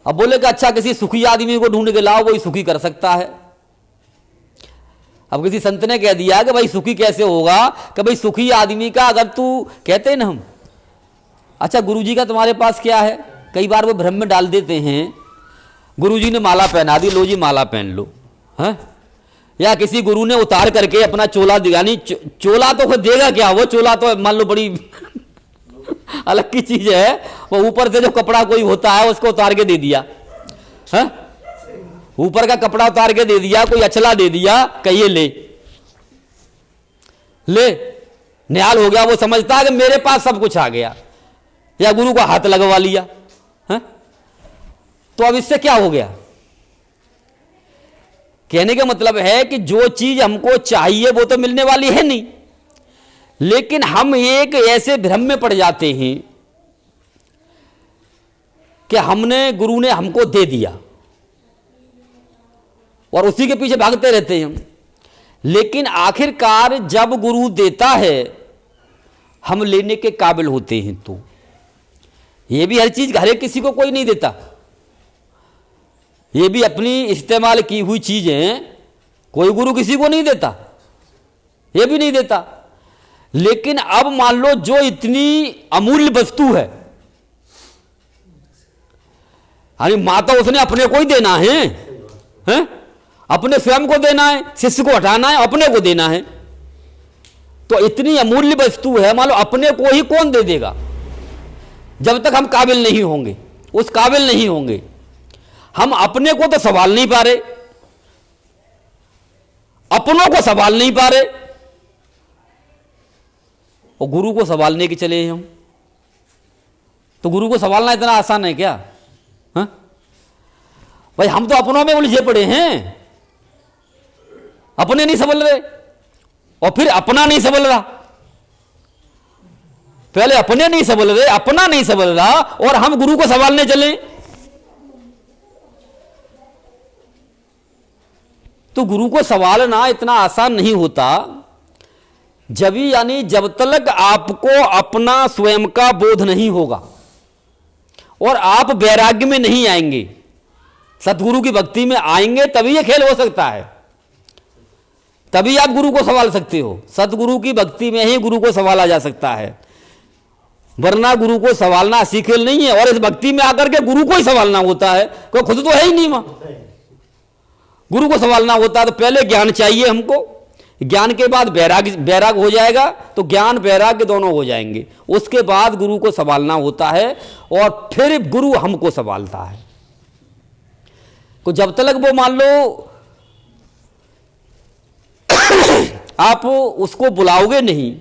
अब बोले कि अच्छा किसी सुखी आदमी को ढूंढ के लाओ, वही सुखी कर सकता है। अब किसी संत ने कह दिया कि भाई सुखी कैसे होगा, कि भाई सुखी आदमी का अगर तू कहते हैं ना हम, अच्छा गुरुजी का तुम्हारे पास क्या है, कई बार वो भ्रम में डाल देते हैं। गुरुजी ने माला पहना दी, लो जी माला पहन लो, हैं? या किसी गुरु ने उतार करके अपना चोला दिया, नहीं चोला तो खुद देगा क्या, वो चोला तो मान लो बड़ी अलग की चीज है। वो ऊपर से जो कपड़ा कोई होता है उसको उतार के दे दिया, है? ऊपर का कपड़ा उतार के दे दिया, कोई अचला दे दिया, कहिए ले निहाल हो गया। वो समझता है कि मेरे पास सब कुछ आ गया, या गुरु का हाथ लगवा लिया, है? तो अब इससे क्या हो गया। कहने का मतलब है कि जो चीज हमको चाहिए वो तो मिलने वाली है नहीं, लेकिन हम एक ऐसे भ्रम में पड़ जाते हैं कि हमने गुरु ने हमको दे दिया, और उसी के पीछे भागते रहते हैं हम। लेकिन आखिरकार जब गुरु देता है हम लेने के काबिल होते हैं। तो ये भी हर चीज हर एक किसी को कोई नहीं देता, ये भी अपनी इस्तेमाल की हुई चीजें कोई गुरु किसी को नहीं देता, ये भी नहीं देता। लेकिन अब मान लो जो इतनी अमूल्य वस्तु है, अरे माता उसने अपने को ही देना है, हैं? अपने स्वयं को देना है, शिष्य को हटाना है, अपने को देना है। तो इतनी अमूल्य वस्तु है, मान लो अपने को ही कौन दे देगा जब तक हम काबिल नहीं होंगे, उस काबिल नहीं होंगे। हम अपने को तो संभाल नहीं पा रहे, अपनों को संभाल नहीं पा रहे, और गुरु को संभालने के चले हम। तो गुरु को संभालना इतना आसान है क्या? हा? भाई हम तो अपनों में उलझे पड़े हैं, अपने नहीं संभल रहे और फिर अपना नहीं संभल रहा। पहले अपने नहीं संभल रहे, अपना नहीं संभल रहा, और हम गुरु को संभालने चले। तो गुरु को संभालना इतना आसान नहीं होता। जब तक आपको अपना स्वयं का बोध नहीं होगा और आप वैराग्य में नहीं आएंगे, सतगुरु की भक्ति में आएंगे, तभी यह खेल हो सकता है, तभी आप गुरु को संभाल सकते हो। सतगुरु की भक्ति में ही गुरु को संभाला जा सकता है, वरना गुरु को संभालना ऐसी खेल नहीं है। और इस भक्ति में आकर के गुरु को ही संभालना होता है, कोई खुद तो है ही नहीं वहां। गुरु को संभालना होता है तो पहले ज्ञान चाहिए हमको, ज्ञान के बाद वैराग हो जाएगा, तो ज्ञान वैराग्य दोनों हो जाएंगे। उसके बाद गुरु को संभालना होता है और फिर गुरु हमको संभालता है। तो जब तक वो मान लो आप उसको बुलाओगे नहीं,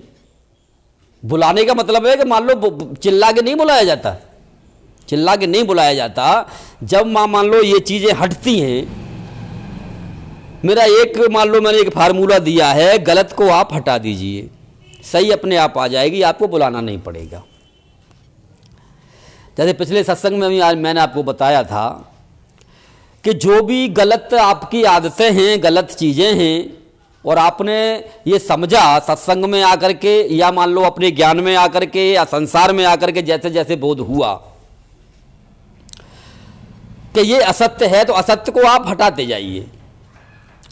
बुलाने का मतलब है कि मान लो चिल्ला के नहीं बुलाया जाता, चिल्ला के नहीं बुलाया जाता। जब मान लो ये चीजें हटती हैं, मेरा एक मान लो मैंने एक फार्मूला दिया है, गलत को आप हटा दीजिए, सही अपने आप आ जाएगी, आपको बुलाना नहीं पड़ेगा। जैसे पिछले सत्संग में भी आज मैंने आपको बताया था कि जो भी गलत आपकी आदतें हैं, गलत चीजें हैं, और आपने ये समझा सत्संग में आकर के, या मान लो अपने ज्ञान में आकर के, या संसार में आकर के जैसे जैसे बोध हुआ कि ये असत्य है, तो असत्य को आप हटाते जाइए,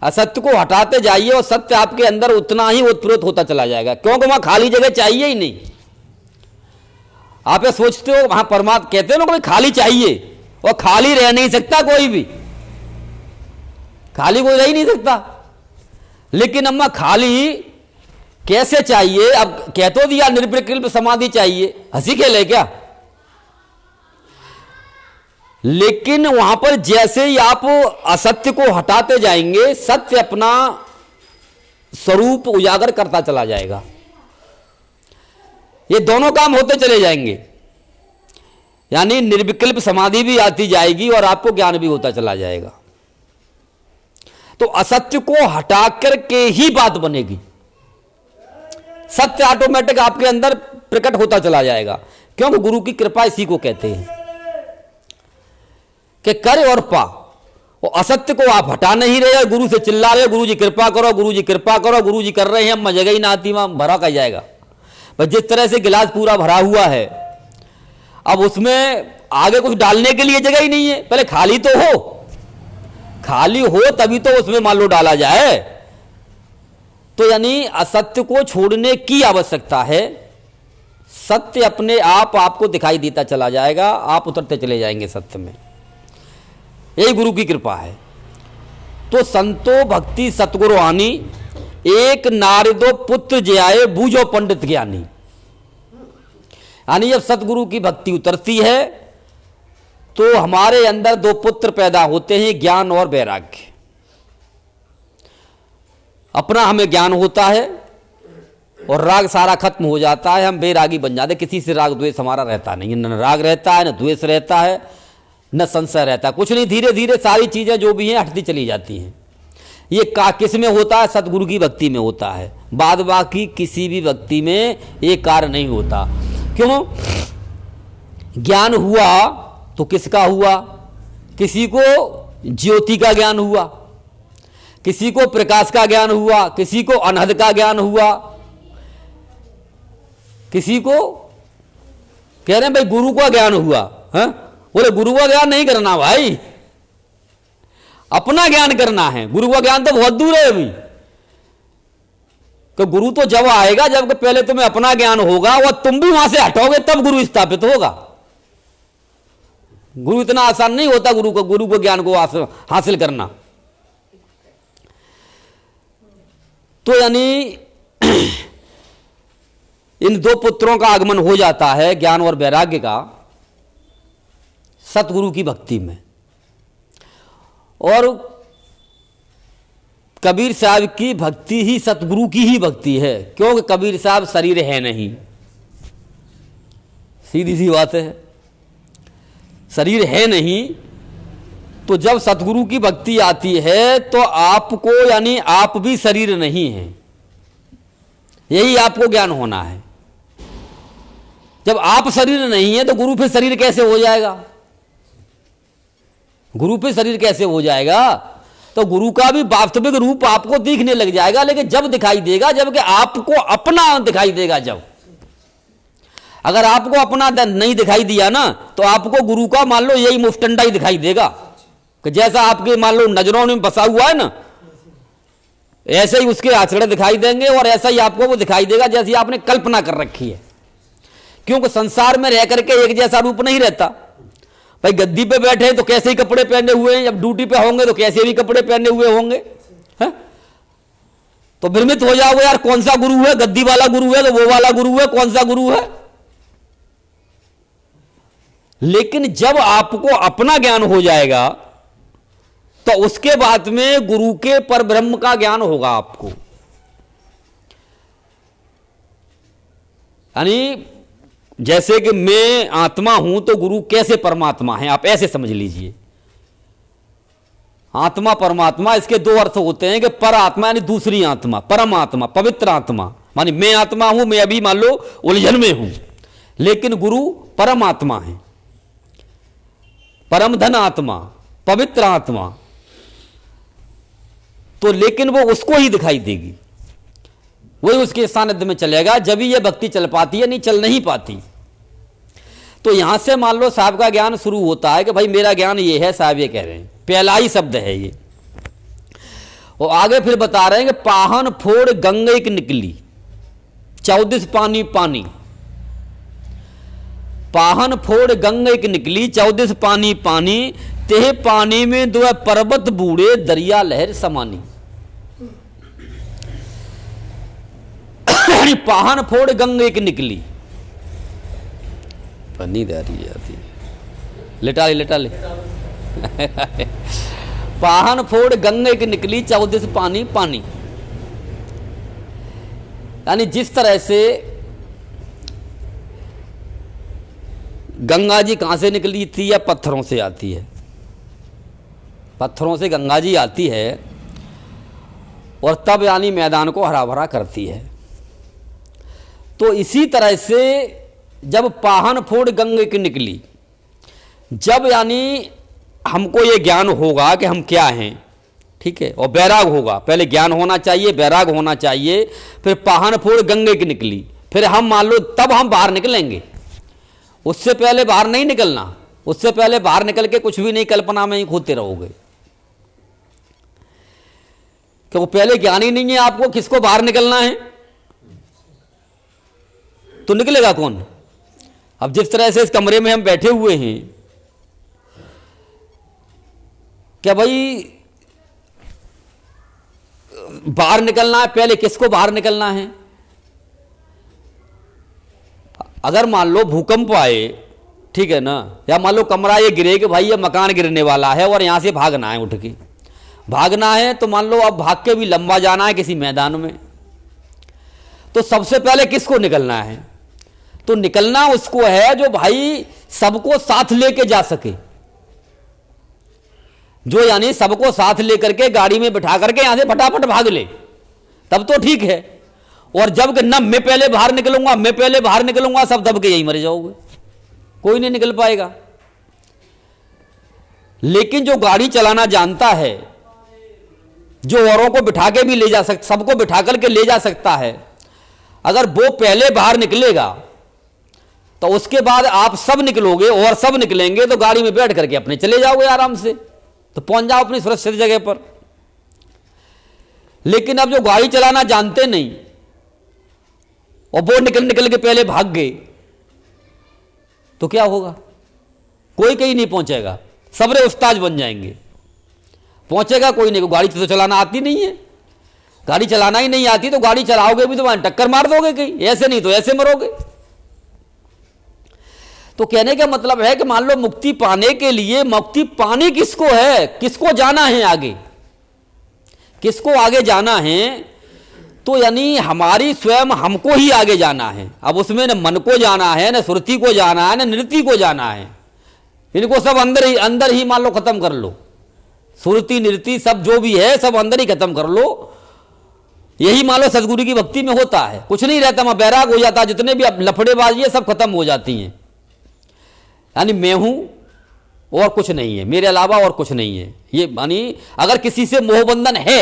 असत्य को हटाते जाइए, और सत्य आपके अंदर उतना ही उत्प्रेरित होता चला जाएगा, क्योंकि वहां खाली जगह चाहिए ही नहीं। आप ये सोचते हो वहां परमात्मा कहते हो ना कोई खाली चाहिए, और खाली रह नहीं सकता कोई भी, खाली कोई रह ही नहीं सकता। लेकिन अम्मा खाली कैसे चाहिए? अब कह तो दिया निर्विकल्प समाधि चाहिए, हंसी खेल है क्या? लेकिन वहां पर जैसे ही आप असत्य को हटाते जाएंगे, सत्य अपना स्वरूप उजागर करता चला जाएगा। ये दोनों काम होते चले जाएंगे, यानी निर्विकल्प समाधि भी आती जाएगी और आपको ज्ञान भी होता चला जाएगा। तो असत्य को हटा करके ही बात बनेगी, सत्य ऑटोमेटिक आपके अंदर प्रकट होता चला जाएगा। क्योंकि गुरु की कृपा इसी को कहते हैं कि कर और पा। और असत्य को आप हटा नहीं रहे, गुरु से चिल्ला रहे, गुरु जी कृपा करो, गुरु जी कृपा करो, गुरु जी कर रहे हैं, हम जगह ही ना आती, वहां भरा कर जाएगा। बस जिस तरह से गिलास पूरा भरा हुआ है, अब उसमें आगे कुछ डालने के लिए जगह ही नहीं है, पहले खाली तो हो, खाली हो तभी तो उसमें मान लो डाला जाए। तो यानी असत्य को छोड़ने की आवश्यकता है, सत्य अपने आप आपको दिखाई देता चला जाएगा, आप उतरते चले जाएंगे सत्य में। यही गुरु की कृपा है। तो संतो भक्ति सतगुरु आनी, एक नारदो पुत्र जयाए बूझो पंडित ज्ञानी। यानी जब सतगुरु की भक्ति उतरती है तो हमारे अंदर दो पुत्र पैदा होते हैं, ज्ञान और वैराग्य। अपना हमें ज्ञान होता है और राग सारा खत्म हो जाता है, हम बेरागी बन जाते, किसी से राग द्वेष हमारा रहता नहीं, न राग रहता है, न द्वेष रहता है, न संशय रहता है, कुछ नहीं। धीरे धीरे सारी चीजें जो भी हैं हटती चली जाती हैं। ये किस में होता है? सतगुरु की भक्ति में होता है। बाद बाकी किसी भी भक्ति में ये कार्य नहीं होता। क्यों? ज्ञान हुआ तो किसका हुआ? किसी को ज्योति का ज्ञान हुआ, किसी को प्रकाश का ज्ञान हुआ, किसी को अनहद का ज्ञान हुआ, किसी को कह रहे हैं भाई गुरु का ज्ञान हुआ है। बोले गुरु का ज्ञान नहीं करना भाई, अपना ज्ञान करना है। गुरु का ज्ञान तो बहुत दूर है अभी। तो गुरु तो जब आएगा जब पहले तुम्हें अपना ज्ञान होगा और तुम भी वहां से हटोगे तब गुरु स्थापित होगा। गुरु इतना आसान नहीं होता गुरु को ज्ञान को हासिल करना। तो यानी इन दो पुत्रों का आगमन हो जाता है ज्ञान और वैराग्य का सतगुरु की भक्ति में। और कबीर साहब की भक्ति ही सतगुरु की ही भक्ति है, क्योंकि कबीर साहब शरीर है नहीं, सीधी सी बात है, शरीर है नहीं। तो जब सतगुरु की भक्ति आती है तो आपको यानी आप भी शरीर नहीं है, यही आपको ज्ञान होना है। जब आप शरीर नहीं है तो गुरु फिर शरीर कैसे हो जाएगा? गुरु पे शरीर कैसे हो जाएगा? तो गुरु का भी वास्तविक रूप आपको दिखने लग जाएगा, लेकिन जब दिखाई देगा जबकि आपको अपना दिखाई देगा। जब अगर आपको अपना नहीं दिखाई दिया ना तो आपको गुरु का मान लो यही मुफ्टंडा ही दिखाई देगा कि जैसा आपके मान लो नजरों में बसा हुआ है ना, ऐसे ही उसके आचरण दिखाई देंगे और ऐसा ही आपको वो दिखाई देगा जैसी आपने कल्पना कर रखी है। क्योंकि संसार में रह करके एक जैसा रूप नहीं रहता। भाई गद्दी पे बैठे तो कैसे ही कपड़े पहने हुए हैं, जब ड्यूटी पे होंगे तो कैसे भी कपड़े पहने हुए होंगे, है? तो भ्रमित हो जाओगे यार कौन सा गुरु है, गद्दी वाला गुरु है तो वो वाला गुरु है, कौन सा गुरु है। लेकिन जब आपको अपना ज्ञान हो जाएगा तो उसके बाद में गुरु के परब्रह्म का ज्ञान होगा आपको। यानी जैसे कि मैं आत्मा हूं तो गुरु कैसे परमात्मा है, आप ऐसे समझ लीजिए। आत्मा परमात्मा इसके दो अर्थ होते हैं कि पर आत्मा यानी दूसरी आत्मा, परम आत्मा, पवित्र आत्मा। मानी मैं आत्मा हूं, मैं अभी मान लो उलझन में हूं, लेकिन गुरु परम आत्मा है, परम धन आत्मा, पवित्र आत्मा। तो लेकिन वो उसको ही दिखाई देगी, वही उसके सानिध्य में चलेगा, जब ही ये भक्ति चल पाती है, नहीं चल नहीं पाती। तो यहां से मान लो साहब का ज्ञान शुरू होता है कि भाई मेरा ज्ञान ये है, साहब ये कह रहे हैं, पहला ही शब्द है ये। और आगे फिर बता रहे हैं कि पाहन फोड़ गंगे की निकली 14 पानी पानी। पाहन फोड़ गंगे की निकली 14 पानी पानी, तेह पानी में दो पर्वत बूढ़े दरिया लहर समानी। पाहन फोड़ गंगे की निकली, नींद आ रही है, लेटा ले पाहन फोड़ गंगे की निकली 14 पानी पानी। यानी जिस तरह से गंगा जी कहां से निकली थी, या पत्थरों से आती है, पत्थरों से गंगा जी आती है और तब यानी मैदान को हरा भरा करती है। तो इसी तरह से जब पाहन फोड़ गंगे की निकली, जब यानी हमको ये ज्ञान होगा कि हम क्या हैं, ठीक है, और बैराग होगा, पहले ज्ञान होना चाहिए, बैराग होना चाहिए, फिर पाहन फोड़ गंगे की निकली, फिर हम मान लो तब हम बाहर निकलेंगे। उससे पहले बाहर नहीं निकलना, उससे पहले बाहर निकल के कुछ भी नहीं, कल्पना में ही खोते रहोगे, क्योंकि पहले ज्ञान ही नहीं है आपको किसको बाहर निकलना है, तो निकलेगा कौन। अब जिस तरह से इस कमरे में हम बैठे हुए हैं, क्या भाई बाहर निकलना है, पहले किसको बाहर निकलना है। अगर मान लो भूकंप आए, ठीक है ना, या मान लो कमरा ये गिरे कि भाई ये मकान गिरने वाला है और यहां से भागना है, उठ के भागना है, तो मान लो अब भाग के भी लंबा जाना है किसी मैदान में, तो सबसे पहले किसको निकलना है, तो निकलना उसको है जो भाई सबको साथ लेके जा सके, जो यानी सबको साथ लेकर के गाड़ी में बिठा करके यहां से फटाफट भाग ले, तब तो ठीक है। और जब कि न मैं पहले बाहर निकलूंगा, मैं पहले बाहर निकलूंगा, सब दब के यहीं मर जाओगे, कोई नहीं निकल पाएगा। लेकिन जो गाड़ी चलाना जानता है, जो औरों को बिठा के भी ले जा सकता, सबको बिठा करके ले जा सकता है, अगर वो पहले बाहर निकलेगा तो उसके बाद आप सब निकलोगे और सब निकलेंगे तो गाड़ी में बैठ करके अपने चले जाओगे आराम से, तो पहुंच जाओ अपनी सुरक्षित जगह पर। लेकिन अब जो गाड़ी चलाना जानते नहीं और वो निकल निकल के पहले भाग गए तो क्या होगा? कोई कहीं नहीं पहुंचेगा, सबरे उस्ताद बन जाएंगे, पहुंचेगा कोई नहीं। गाड़ी तो चलाना आती नहीं है, गाड़ी चलाना ही नहीं आती तो गाड़ी चलाओगे भी तो वहां टक्कर मार दोगे कहीं, ऐसे नहीं तो ऐसे मरोगे। तो कहने का मतलब है कि मान लो मुक्ति पाने के लिए, मुक्ति पानी किसको है, किसको जाना है आगे, किसको आगे जाना है, तो यानी हमारी स्वयं हमको ही आगे जाना है। अब उसमें न मन को जाना है, न सुरति को जाना है, न नृत्य को जाना है, इनको सब अंदर ही मान लो खत्म कर लो। सुरति नृत्य सब जो भी है सब अंदर ही खत्म कर लो। यही मान लो सदगुरु की भक्ति में होता है, कुछ नहीं रहता, वहां बैराग हो जाता है, जितने भी लफड़ेबाजी है सब खत्म हो जाती हैं। यानी मैं हूं और कुछ नहीं है, मेरे अलावा और कुछ नहीं है। ये यानी अगर किसी से मोहबंधन है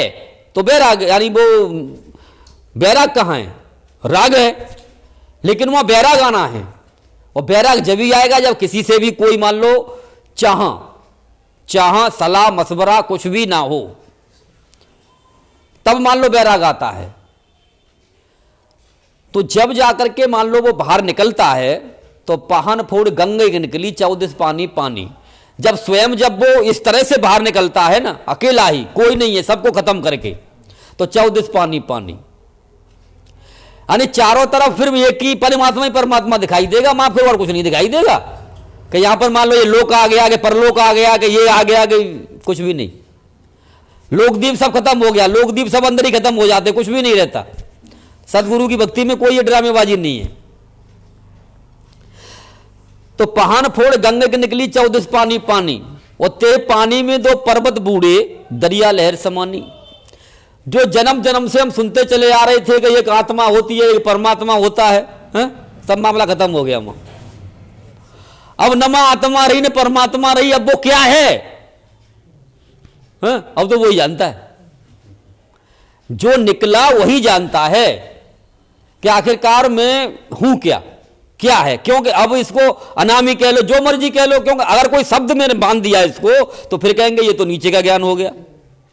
तो बैराग, यानी वो बैराग कहाँ है, राग है, लेकिन वहां बैराग आना है। और बैराग जब ही आएगा जब किसी से भी कोई मान लो चाह सलाह मशवरा कुछ भी ना हो, तब मान लो बैराग आता है। तो जब जाकर के मान लो वो बाहर निकलता है तो पाहन फोड़ गंगे की निकली 14 पानी पानी। जब स्वयं जब वो इस तरह से बाहर निकलता है ना, अकेला ही, कोई नहीं है, सबको खत्म करके, तो 14 पानी पानी, यानी चारों तरफ फिर एक ही परमात्मा ही परमात्मा दिखाई देगा, वहां फिर और कुछ नहीं दिखाई देगा कि यहां पर मान लो ये लोक आ गया, आगे परलोक आ गया, कि ये आ गया, आगे कुछ भी नहीं। लोकदीप सब खत्म हो गया, लोकदीप सब अंदर ही खत्म हो जाते, कुछ भी नहीं रहता। सदगुरु की भक्ति में कोई ये ड्रामेबाजी नहीं है। तो पहान फोड़ गंगे की निकली 14 पानी पानी, और ते पानी में 2 पर्वत बूढ़े दरिया लहर समानी। जो जन्म जन्म से हम सुनते चले आ रहे थे कि एक आत्मा होती है, एक परमात्मा होता है, सब मामला खत्म हो गया वहां। अब न मां आत्मा रही न परमात्मा रही, अब वो क्या है, अब तो वही जानता है। जो निकला वही जानता है कि आखिरकार मैं हूं क्या है। क्योंकि अब इसको अनामी कह लो, जो मर्जी कह लो, क्योंकि अगर कोई शब्द मैंने बांध दिया इसको तो फिर कहेंगे ये तो नीचे का ज्ञान हो गया,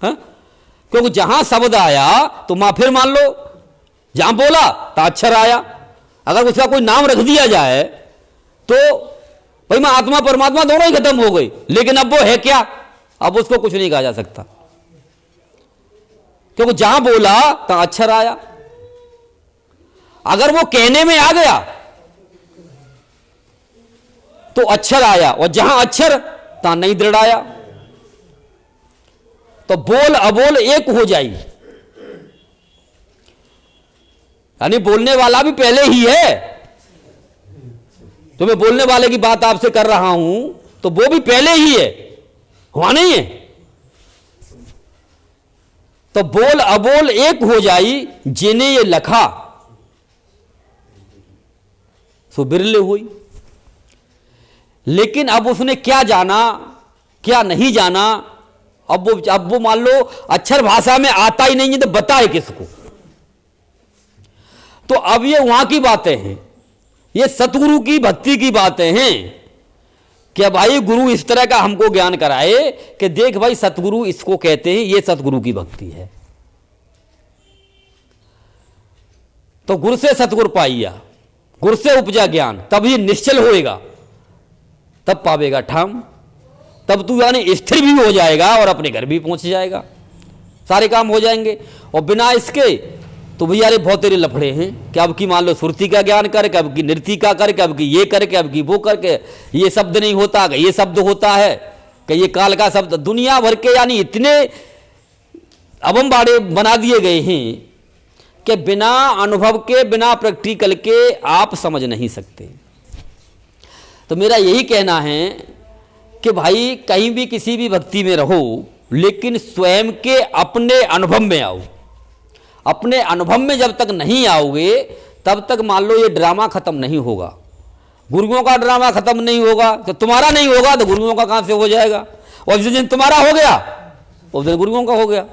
क्योंकि जहां शब्द आया तो वहां फिर मान लो जहां बोला तो अक्षर आया। अगर उसका कोई नाम रख दिया जाए तो भाई मैं आत्मा परमात्मा दोनों ही खत्म हो गई, लेकिन अब वो है क्या, अब उसको कुछ नहीं कहा जा सकता, क्योंकि जहां बोला तो अक्षर आया। अगर वो कहने में आ गया तो अक्षर आया, और जहां अक्षर ता नहीं दृढ़ आया, तो बोल अबोल एक हो जाएगी। यानी बोलने वाला भी पहले ही है, तो मैं बोलने वाले की बात आपसे कर रहा हूं तो वो भी पहले ही है, हुआ नहीं है। तो बोल अबोल एक हो जाई, जिन्हें ये लखा सो बिरले हुई। लेकिन अब उसने क्या जाना क्या नहीं जाना, अब वो मान लो अक्षर भाषा में आता ही नहीं है तो बताए किसको। तो अब ये वहां की बातें हैं, ये सतगुरु की भक्ति की बातें हैं कि भाई गुरु इस तरह का हमको ज्ञान कराए कि देख भाई सतगुरु इसको कहते हैं, ये सतगुरु की भक्ति है। तो गुरु से सतगुरु पाइया, गुरु से उपजा ज्ञान, तब ये निश्चल होएगा, तब पावेगा ठाम, तब तू यानी स्थिर भी हो जाएगा और अपने घर भी पहुंच जाएगा, सारे काम हो जाएंगे। और बिना इसके तो भैया अरे बहुत तेरे लफड़े हैं कि अब की मान लो सुरती का ज्ञान कर, कि अब की नृत्य का कर, कि अब की ये कर, कि अब की वो करके ये शब्द नहीं होता, कि ये शब्द होता है, कि ये काल का शब्द, दुनिया भर के यानी इतने अवम बाड़े बना दिए गए हैं कि बिना अनुभव के, बिना प्रैक्टिकल के आप समझ नहीं सकते। तो मेरा यही कहना है कि भाई कहीं भी किसी भी भक्ति में रहो, लेकिन स्वयं के अपने अनुभव में आओ। अपने अनुभव में जब तक नहीं आओगे तब तक मान लो ये ड्रामा खत्म नहीं होगा। गुरुओं का ड्रामा खत्म नहीं होगा तो तुम्हारा नहीं होगा, तो गुरुओं का कहां से हो जाएगा। और जिस दिन तुम्हारा हो गया उस दिन गुरुओं का हो गया।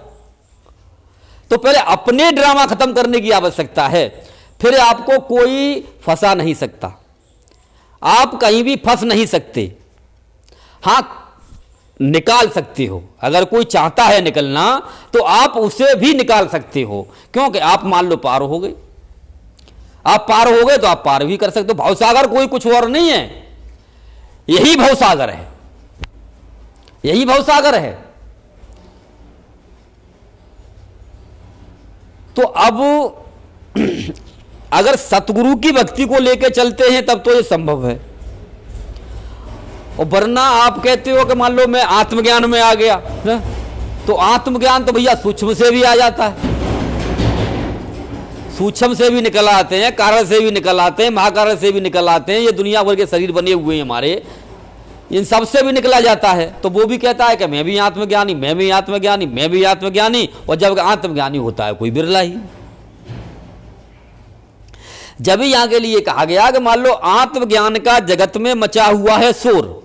तो पहले अपने ड्रामा खत्म करने की आवश्यकता है, फिर आपको कोई फंसा नहीं सकता, आप कहीं भी फंस नहीं सकते। हाँ, निकाल सकते हो, अगर कोई चाहता है निकलना तो आप उसे भी निकाल सकते हो, क्योंकि आप मान लो पार हो गए, आप पार हो गए तो आप पार भी कर सकते हो। भवसागर कोई कुछ और नहीं है, यही भवसागर है, यही भवसागर है। तो अब अगर सतगुरु की भक्ति को लेकर चलते हैं तब तो ये संभव है, और वरना आप कहते हो कि मान लो मैं आत्मज्ञान में आ गया ना, तो आत्मज्ञान तो भैया सूक्ष्म से भी आ जाता है, सूक्ष्म से भी निकल आते हैं, कारण से भी निकल आते हैं, महाकारण से भी निकल आते हैं, ये दुनिया भर के शरीर बने हुए हैं हमारे, इन सब से भी निकला जाता है। तो वो भी कहता है कि मैं भी आत्मज्ञानी, मैं भी आत्मज्ञानी, मैं भी आत्मज्ञानी, और जब आत्मज्ञानी होता है कोई बिरला ही। जब ही यहां के लिए कहा गया कि मान लो आत्मज्ञान का जगत में मचा हुआ है शोर,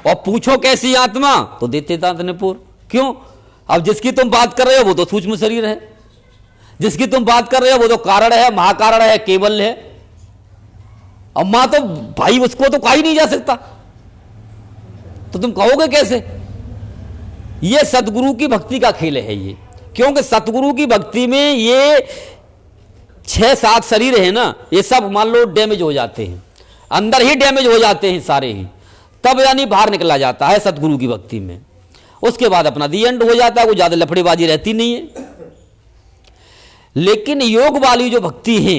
और पूछो कैसी आत्मा, तो देते दांत निपुर। क्यों? अब जिसकी तुम बात कर रहे हो वो तो सूक्ष्म शरीर है, जिसकी तुम बात कर रहे हो वो तो कारण है, महाकारण है, केवल है, अब मां तो भाई उसको तो कहा ही नहीं जा सकता, तो तुम कहोगे कैसे? ये सतगुरु की भक्ति का खेल है ये, क्योंकि सतगुरु की भक्ति में ये 6-7 शरीर है ना, ये सब मान लो डैमेज हो जाते हैं, अंदर ही डैमेज हो जाते हैं सारे ही, तब यानी बाहर निकला जाता है सतगुरु की भक्ति में। उसके बाद अपना दी एंड हो जाता है, कोई ज्यादा लफड़ेबाजी रहती नहीं है। लेकिन योग वाली जो भक्ति है,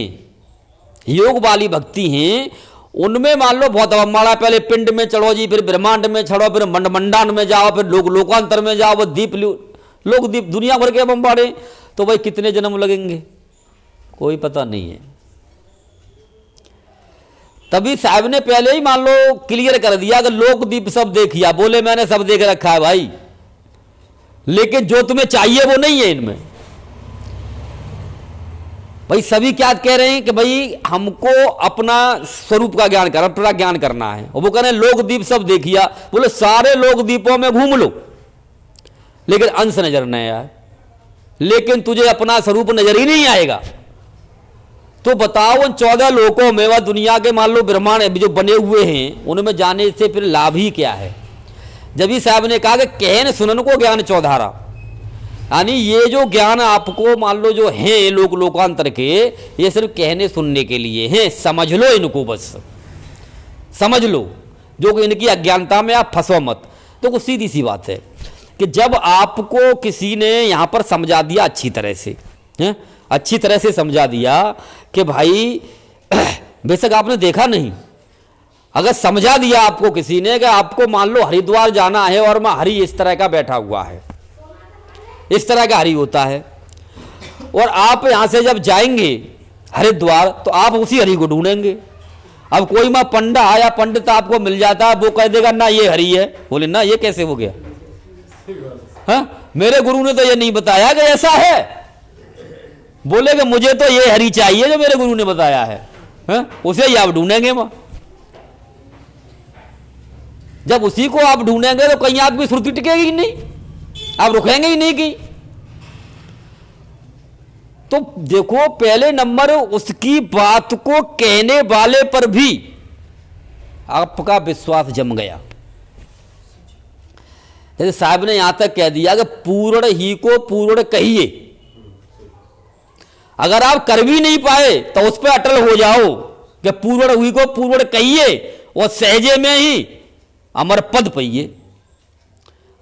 योग वाली भक्ति है, उनमें मान लो बहुत अवमाड़ा, पहले पिंड में चढ़ो जी, फिर ब्रह्मांड में चढ़ो, फिर मंडान में जाओ, फिर लोकांतर में जाओ, दीप लोग दीप दुनिया भर के बम्बाड़े, तो भाई कितने जन्म लगेंगे कोई पता नहीं है। तभी साहब ने पहले ही मान लो क्लियर कर दिया कि लोक दीप सब देखिया, बोले मैंने सब देख रखा है भाई, लेकिन जो तुम्हें चाहिए वो नहीं है इनमें। भाई सभी क्या कह रहे हैं कि भाई हमको अपना स्वरूप का ज्ञान करना, अपना ज्ञान करना है, और वो कह रहे हैं लोक दीप सब देखिया, बोले सारे लोक दीपों में घूम लो लेकिन अंश नजर नहीं आए, लेकिन तुझे अपना स्वरूप नजर ही नहीं आएगा। तो बताओ उन 14 लोकों में वह दुनिया के मान लो ब्रह्मांड जो बने हुए हैं उनमें जाने से फिर लाभ ही क्या है? जब ही साहब ने कहा कि कहन सुनन को ज्ञान चौधारा, यानी ये जो ज्ञान आपको मान लो जो है लोकांतर के, ये सिर्फ कहने सुनने के लिए हैं, समझ लो इनको, बस समझ लो, जो कि इनकी अज्ञानता में आप फंसो मत। तो कुछ सीधी सी बात है कि जब आपको किसी ने यहां पर समझा दिया अच्छी तरह से, अच्छी तरह से समझा दिया कि भाई बेशक आपने देखा नहीं, अगर समझा दिया आपको किसी ने कि आपको मान लो हरिद्वार जाना है और वहां हरि इस तरह का बैठा हुआ है, इस तरह का हरि होता है, और आप यहां से जब जाएंगे हरिद्वार तो आप उसी हरि को ढूंढेंगे। अब कोई मां पंडा या पंडित आपको मिल जाता है, वो कह देगा ना ये हरि है, बोले ना ये कैसे हो गया, हाँ मेरे गुरु ने तो ये नहीं बताया कि ऐसा है, बोले कि मुझे तो ये हरि चाहिए जो मेरे गुरु ने बताया है, उसे ही आप ढूंढेंगे मां। जब उसी को आप ढूंढेंगे तो कहीं आपकी श्रुति टिकेगी ही नहीं, आप रुकेंगे ही नहीं कहीं। तो देखो पहले नंबर उसकी बात को कहने वाले पर भी आपका विश्वास जम गया। जैसे साहब ने यहां तक कह दिया कि पूर्ण ही को पूर्ण कहिए, अगर आप कर भी नहीं पाए तो उस पर अटल हो जाओ कि पूर्ण हुई को पूर्ण कहिए, और सहजे में ही अमर पद पाइए,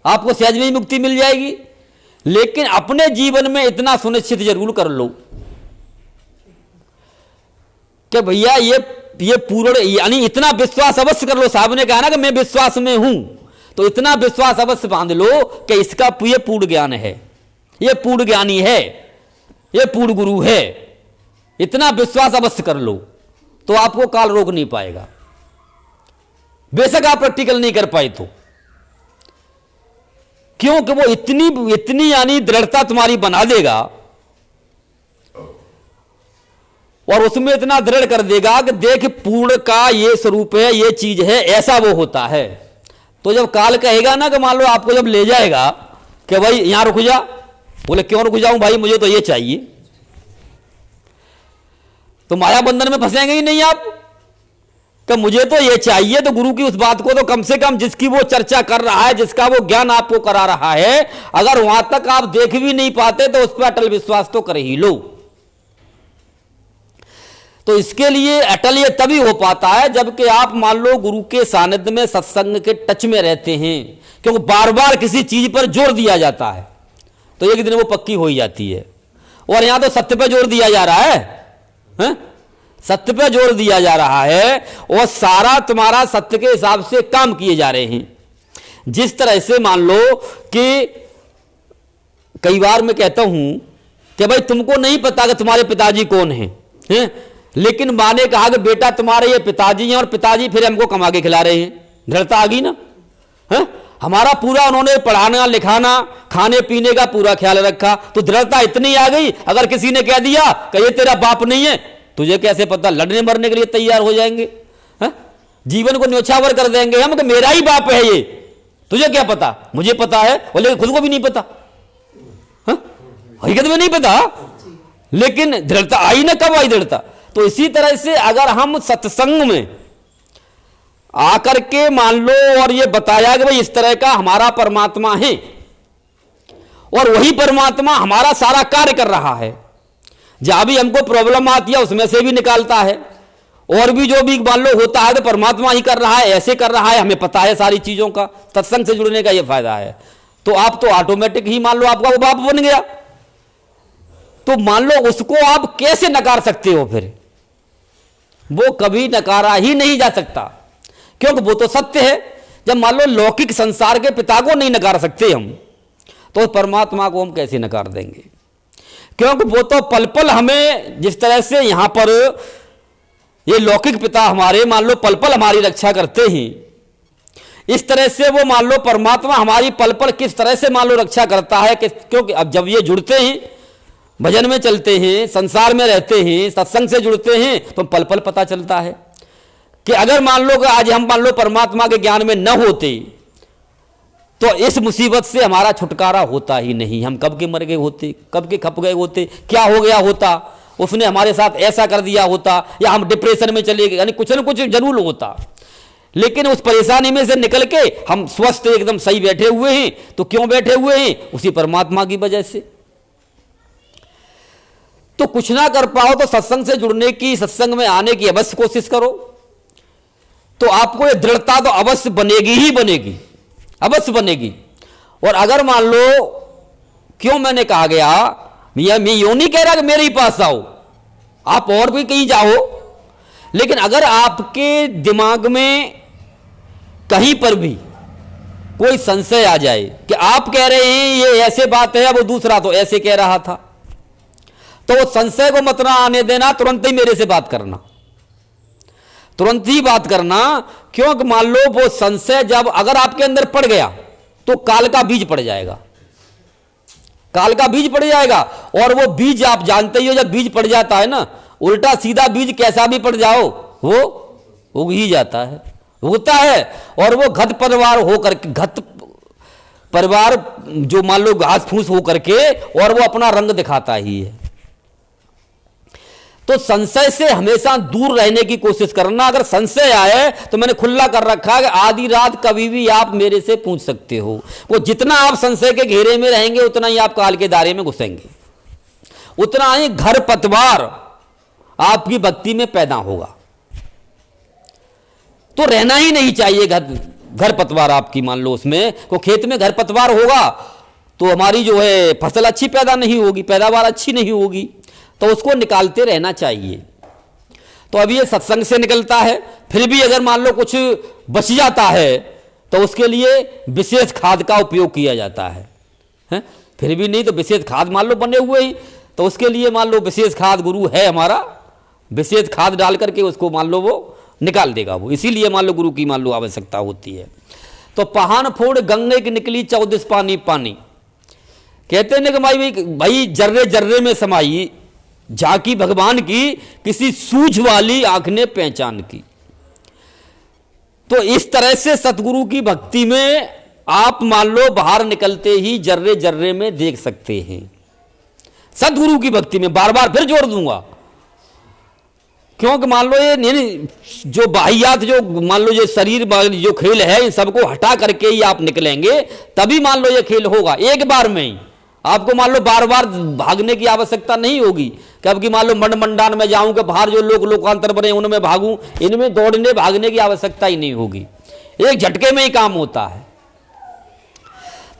आपको सहज में ही मुक्ति मिल जाएगी। लेकिन अपने जीवन में इतना सुनिश्चित जरूर कर लो कि भैया ये पूर्ण, यानी इतना विश्वास अवश्य कर लो। साहब ने कहा ना कि मैं विश्वास में हूं, तो इतना विश्वास अवश्य बांध लो कि इसका ये पूर्ण ज्ञान है, ये पूर्ण ज्ञानी है, ये पूर्ण गुरु है, इतना विश्वास अवश्य कर लो, तो आपको काल रोक नहीं पाएगा। बेशक आप प्रैक्टिकल नहीं कर पाए तो, क्योंकि वो इतनी यानी दृढ़ता तुम्हारी बना देगा, और उसमें इतना दृढ़ कर देगा कि देख पूर्ण का ये स्वरूप है, ये चीज है, ऐसा वो होता है। तो जब काल कहेगा ना कि मान लो आपको जब ले जाएगा कि भाई यहां रुक जा, बोले क्यों रुक जाऊं भाई, मुझे तो ये चाहिए। तो माया बंधन में फंसेंगे ही नहीं आप, कि मुझे तो ये चाहिए। तो गुरु की उस बात को तो कम से कम जिसकी वो चर्चा कर रहा है, जिसका वो ज्ञान आपको करा रहा है, अगर वहां तक आप देख भी नहीं पाते तो उस पर अटल विश्वास तो कर ही लो। तो इसके लिए अटल ये तभी हो पाता है जबकि आप मान लो गुरु के सानिध्य में, सत्संग के टच में रहते हैं, क्योंकि बार बार किसी चीज पर जोर दिया जाता है तो एक दिन वो पक्की हो ही जाती है। और यहां तो सत्य पे जोर दिया जा रहा है? सत्य पे जोर दिया जा रहा है और सारा तुम्हारा सत्य के हिसाब से काम किए जा रहे हैं। जिस तरह से मान लो कि कई बार मैं कहता हूं कि भाई तुमको नहीं पता कि तुम्हारे पिताजी कौन हैं, लेकिन माँ ने कहा कि बेटा तुम्हारे ये पिताजी हैं और पिताजी फिर हमको कमा के खिला रहे हैं। दृढ़ता आ गई ना? हमारा पूरा उन्होंने पढ़ाना लिखाना खाने पीने का पूरा ख्याल रखा, तो दृढ़ता इतनी आ गई। अगर किसी ने कह दिया कि ये तेरा बाप नहीं है, तुझे कैसे पता? लड़ने मरने के लिए तैयार हो जाएंगे, जीवन को न्योछावर कर देंगे हम कि मेरा ही बाप है ये, तुझे क्या पता? मुझे पता है, बोले खुद को भी नहीं पता, हकीकत में नहीं पता, लेकिन दृढ़ता आई ना। कब आई दृढ़ता? तो इसी तरह से अगर हम सत्संग में आकर के मान लो और ये बताया कि भाई इस तरह का हमारा परमात्मा है और वही परमात्मा हमारा सारा कार्य कर रहा है, जहां भी हमको प्रॉब्लम आती है उसमें से भी निकालता है, और भी जो भी मान लो होता है तो परमात्मा ही कर रहा है, ऐसे कर रहा है, हमें पता है सारी चीजों का। सत्संग से जुड़ने का ये फायदा है। तो आप तो ऑटोमेटिक ही मान लो आपका वो बाप बन गया। तो मान लो उसको आप कैसे नकार सकते हो? फिर वो कभी नकारा ही नहीं जा सकता, क्योंकि वो तो सत्य है। जब मान लो लौकिक संसार के पिता को नहीं नकार सकते हम, तो परमात्मा को हम कैसे नकार देंगे? क्योंकि वो तो पल पल हमें, जिस तरह से यहां पर ये लौकिक पिता हमारे मान लो पल पल हमारी रक्षा करते हैं, इस तरह से वो मान लो परमात्मा हमारी पल पल किस तरह से मान लो रक्षा करता है। क्योंकि अब जब ये जुड़ते हैं, भजन में चलते हैं, संसार में रहते हैं, सत्संग से जुड़ते हैं, तो पल पल पता चलता है कि अगर मान लो कि आज हम मान लो परमात्मा के ज्ञान में न होते तो इस मुसीबत से हमारा छुटकारा होता ही नहीं। हम कब के मर गए होते, कब के खप गए होते, क्या हो गया होता, उसने हमारे साथ ऐसा कर दिया होता, या हम डिप्रेशन में चले गए, यानी कुछ न कुछ जरूर होता। लेकिन उस परेशानी में से निकल के हम स्वस्थ एकदम सही बैठे हुए हैं। तो क्यों बैठे हुए हैं? उसी परमात्मा की वजह से। तो कुछ ना कर पाओ तो सत्संग से जुड़ने की, सत्संग में आने की अवश्य कोशिश करो, तो आपको ये दृढ़ता तो अवश्य बनेगी ही बनेगी, अवश्य बनेगी। और अगर मान लो, क्यों मैंने कहा गया, मैं यूं नहीं कह रहा कि मेरे ही पास आओ, आप और भी कहीं जाओ, लेकिन अगर आपके दिमाग में कहीं पर भी कोई संशय आ जाए कि आप कह रहे हैं ये ऐसे बात है, वो दूसरा तो ऐसे कह रहा था, तो वो संशय को मत ना आने देना, तुरंत ही मेरे से बात करना, तुरंत ही बात करना। क्योंकि मान लो वो संशय जब अगर आपके अंदर पड़ गया तो काल का बीज पड़ जाएगा, काल का बीज पड़ जाएगा। और वो बीज आप जानते ही हो, जब बीज पड़ जाता है ना, उल्टा सीधा बीज कैसा भी पड़ जाओ वो उग ही जाता है, उगता है। और वो घत परिवार होकर के, घत परिवार जो मान लो घास फूस होकर के, और वो अपना रंग दिखाता ही है। तो संशय से हमेशा दूर रहने की कोशिश करना। अगर संशय आए तो मैंने खुला कर रखा है कि आधी रात कभी भी आप मेरे से पूछ सकते हो। वो जितना आप संशय के घेरे में रहेंगे उतना ही आप काल के दायरे में घुसेंगे, उतना ही घर पतवार आपकी भक्ति में पैदा होगा। तो रहना ही नहीं चाहिए घर पतवार आपकी, मान लो उसमें को खेत में घर पतवार होगा तो हमारी जो है फसल अच्छी पैदा नहीं होगी, पैदावार अच्छी नहीं होगी, तो उसको निकालते रहना चाहिए। तो अभी ये सत्संग से निकलता है, फिर भी अगर मान लो कुछ बच जाता है तो उसके लिए विशेष खाद का उपयोग किया जाता है? फिर भी नहीं तो विशेष खाद मान लो बने हुए ही, तो उसके लिए मान लो विशेष खाद गुरु है हमारा, विशेष खाद डाल करके उसको मान लो वो निकाल देगा वो। इसीलिए मान लो गुरु की मान लो आवश्यकता होती है। तो पहान फोड़ गंगे की निकली 14 पानी पानी, कहते हैं कि भाई जर्रे जर्रे में समाई झांकी भगवान की, किसी सूझ वाली आंख ने पहचान की। तो इस तरह से सतगुरु की भक्ति में आप मान लो बाहर निकलते ही जर्रे जर्रे में देख सकते हैं। सदगुरु की भक्ति में। बार बार फिर जोड़ दूंगा, क्योंकि मान लो ये नहीं जो बाहियात, जो मान लो ये शरीर जो खेल है, इन सबको हटा करके ही आप निकलेंगे, तभी मान लो ये खेल होगा एक बार में ही। आपको मान लो बार बार भागने की आवश्यकता नहीं होगी, कब कि मान लो मंड मंडान में जाऊं कि बाहर जो लोकांतर बने उनमें भागूं, इनमें दौड़ने भागने की आवश्यकता ही नहीं होगी, एक झटके में ही काम होता है।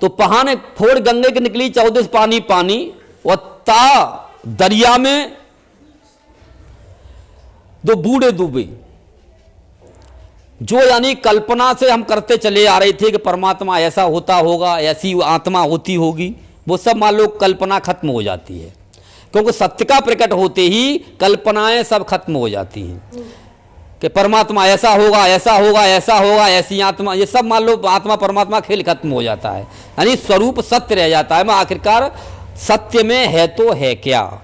तो पहाने फोड़ गंगे के निकली 14 पानी पानी, और ता दरिया में दो बूढ़े डूबे। जो यानी कल्पना से हम करते चले आ रहे थे कि परमात्मा ऐसा होता होगा, ऐसी आत्मा होती होगी, वो सब मान लो कल्पना खत्म हो जाती है, क्योंकि सत्य का प्रकट होते ही कल्पनाएं सब खत्म हो जाती हैं कि परमात्मा ऐसा होगा, ऐसा होगा, ऐसा होगा, ऐसी आत्मा, ये सब मान लो आत्मा परमात्मा खेल खत्म हो जाता है, यानी स्वरूप सत्य रह जाता है। मैं आखिरकार सत्य में है तो है क्या,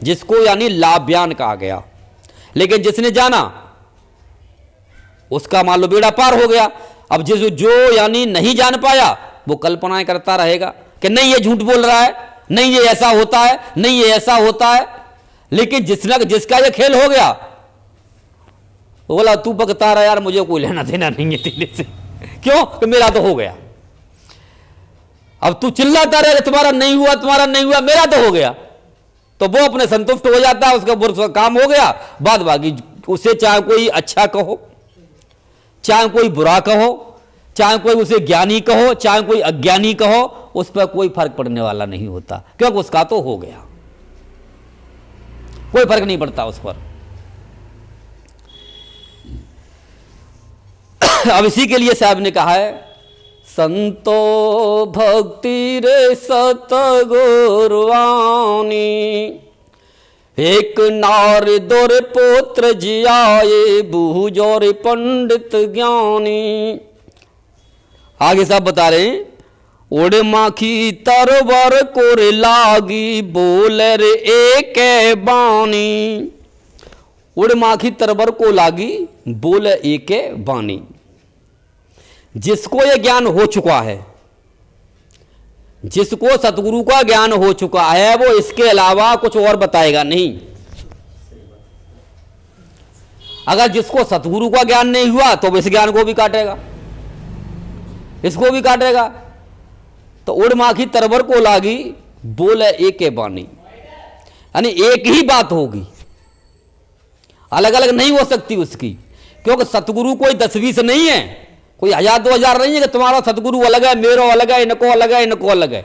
जिसको यानी लाभ बयान कहा गया। लेकिन जिसने जाना उसका मान लो बेड़ा पार हो गया। अब जो यानी नहीं जान पाया वो कल्पनाएं करता रहेगा कि नहीं ये झूठ बोल रहा है, नहीं ये ऐसा होता है, नहीं ये ऐसा होता है। लेकिन जिसका ये खेल हो गया वो बोला तू बकता रहा यार, मुझे कोई लेना देना नहीं है तेरे से, क्यों कि मेरा तो हो गया। अब तू चिल्लाता रहे तुम्हारा नहीं हुआ, तुम्हारा नहीं हुआ, मेरा तो हो गया, तो वो अपने संतुष्ट हो जाता है, उसका काम हो गया। बाद बाकी उसे चाहे कोई अच्छा कहो, चाहे कोई बुरा कहो, चाहे कोई उसे ज्ञानी कहो, चाहे कोई अज्ञानी कहो, उस पर कोई फर्क पड़ने वाला नहीं होता, क्योंकि उसका तो हो गया, कोई फर्क नहीं पड़ता उस पर। अब इसी के लिए साहब ने कहा है, संतो भक्ति रे सतगुरवानी, एक नार दोर पुत्र जियाए बूझोर पंडित ज्ञानी। आगे साहब बता रहे हैं, ओढ़ माखी तरवर कोरे लागी बोले रे एक बानी। ओढ़ माखी तरवर को लागी बोले एक बानी। जिसको ये ज्ञान हो चुका है, जिसको सतगुरु का ज्ञान हो चुका है, वो इसके अलावा कुछ और बताएगा नहीं। अगर जिसको सतगुरु का ज्ञान नहीं हुआ तो इस ज्ञान को भी काटेगा, इसको भी काटेगा। तो उड़ माखी तरवर को लागी बोले एक बानी, यानी एक ही बात होगी, अलग अलग नहीं हो सकती उसकी, क्योंकि सतगुरु कोई 10-20 नहीं है, कोई 1000-2000 नहीं है कि तुम्हारा सतगुरु अलग है, मेरो अलग है, इनको अलग है, इनको अलग है।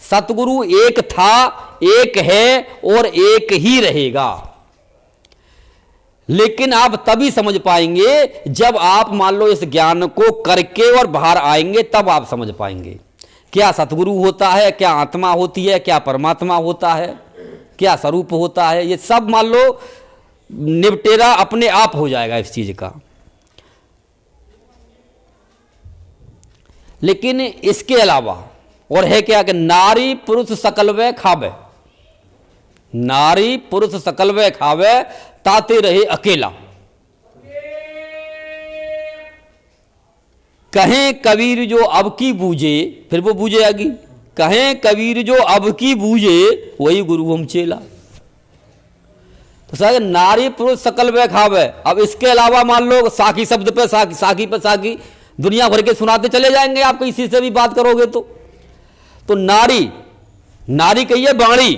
सतगुरु एक था, एक है और एक ही रहेगा। लेकिन आप तभी समझ पाएंगे जब आप मान लो इस ज्ञान को करके और बाहर आएंगे, तब आप समझ पाएंगे क्या सतगुरु होता है, क्या आत्मा होती है, क्या परमात्मा होता है, क्या स्वरूप होता है। ये सब मान लो निपटेरा अपने आप हो जाएगा इस चीज का। लेकिन इसके अलावा और है क्या कि नारी पुरुष सकल वे खावे, नारी पुरुष सकल वे खावे ताते रहे अकेला। कहें कबीर जो अब की बूझे, फिर वो बूझे आगी, कहें कबीर जो अब की बूझे वही गुरु हम चेला। तो सर नारी पुरुष सकल वे खावे। अब इसके अलावा मान लो साखी शब्द पे साखी, साखी पे साखी दुनिया भर के सुनाते चले जाएंगे आप, किसी से भी बात करोगे तो नारी, नारी कहिए बाणी,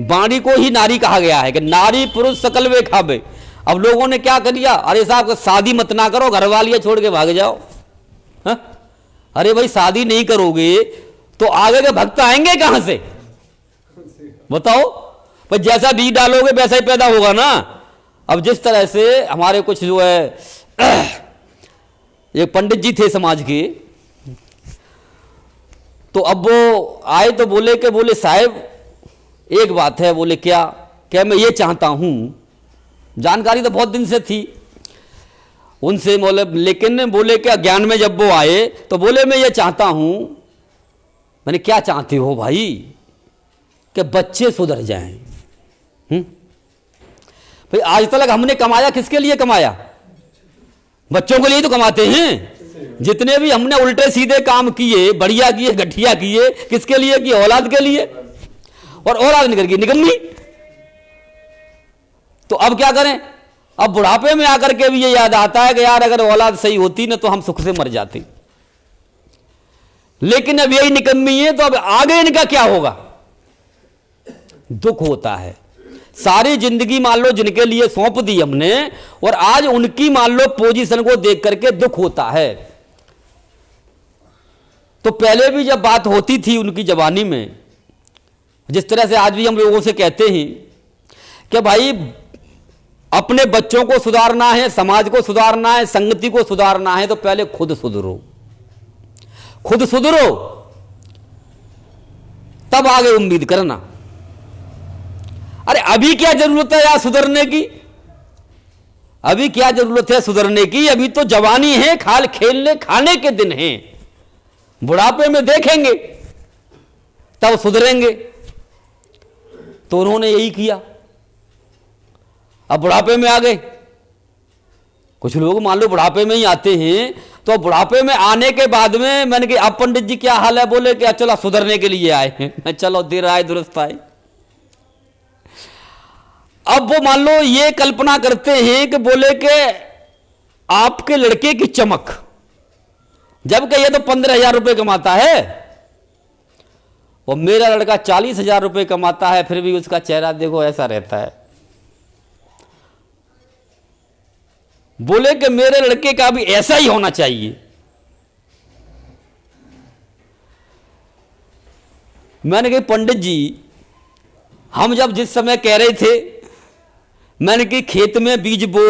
बाणी को ही नारी कहा गया है कि नारी पुरुष सकल वे खावे। अब लोगों ने क्या कर दिया, अरे साहब शादी मत ना करो, घरवालियां छोड़ के भाग जाओ। हा? अरे भाई शादी नहीं करोगे तो आगे के भक्त आएंगे कहां से बताओ। पर जैसा बीज डालोगे वैसा ही पैदा होगा ना। अब जिस तरह से हमारे कुछ जो है एक पंडित जी थे समाज के, तो अब वो आए तो बोले साहब एक बात है। बोले क्या मैं ये चाहता हूं, जानकारी तो बहुत दिन से थी उनसे, बोले लेकिन बोले क्या ज्ञान में जब वो आए तो बोले मैं ये चाहता हूं। मैंने क्या चाहते हो भाई, कि बच्चे सुधर जाएं। भाई आज तक हमने कमाया किसके लिए कमाया, बच्चों के लिए तो कमाते हैं। जितने भी हमने उल्टे सीधे काम किए, बढ़िया किए, घटिया किए, किसके लिए किए, औलाद के लिए। और औलाद निकल गई निकम्मी। तो अब क्या करें? अब बुढ़ापे में आकर के भी ये याद आता है कि यार अगर औलाद सही होती ना तो हम सुख से मर जाते, लेकिन अब यही निकम्मी है, तो अब आगे इनका क्या होगा? दुख होता है। सारी जिंदगी मान लो जिनके लिए सौंप दी हमने, और आज उनकी मान लो पोजीशन को देख करके दुख होता है। तो पहले भी जब बात होती थी उनकी जवानी में, जिस तरह से आज भी हम लोगों से कहते हैं कि भाई अपने बच्चों को सुधारना है, समाज को सुधारना है, संगति को सुधारना है, तो पहले खुद सुधरो, खुद सुधरो, तब आगे उम्मीद करना। अरे अभी क्या जरूरत है यार सुधरने की? अभी क्या जरूरत है सुधरने की? अभी तो जवानी है, खाल खेलने खाने के दिन हैं। बुढ़ापे में देखेंगे तब सुधरेंगे। तो उन्होंने यही किया, अब बुढ़ापे में आ गए। कुछ लोग मान लो बुढ़ापे में ही आते हैं, तो बुढ़ापे में आने के बाद में मैंने कहा अब पंडित जी क्या हाल है? बोले कि चलो सुधरने के लिए आए हैं। मैं चलो देर आए दुरुस्त आए। अब वो मान लो ये कल्पना करते हैं कि बोले कि आपके लड़के की चमक, जबकि ये तो 15,000 रुपए कमाता है और मेरा लड़का 40,000 रुपए कमाता है, फिर भी उसका चेहरा देखो ऐसा रहता है। बोले कि मेरे लड़के का भी ऐसा ही होना चाहिए। मैंने कहा पंडित जी, हम जब जिस समय कह रहे थे, मैंने कि खेत में बीज बो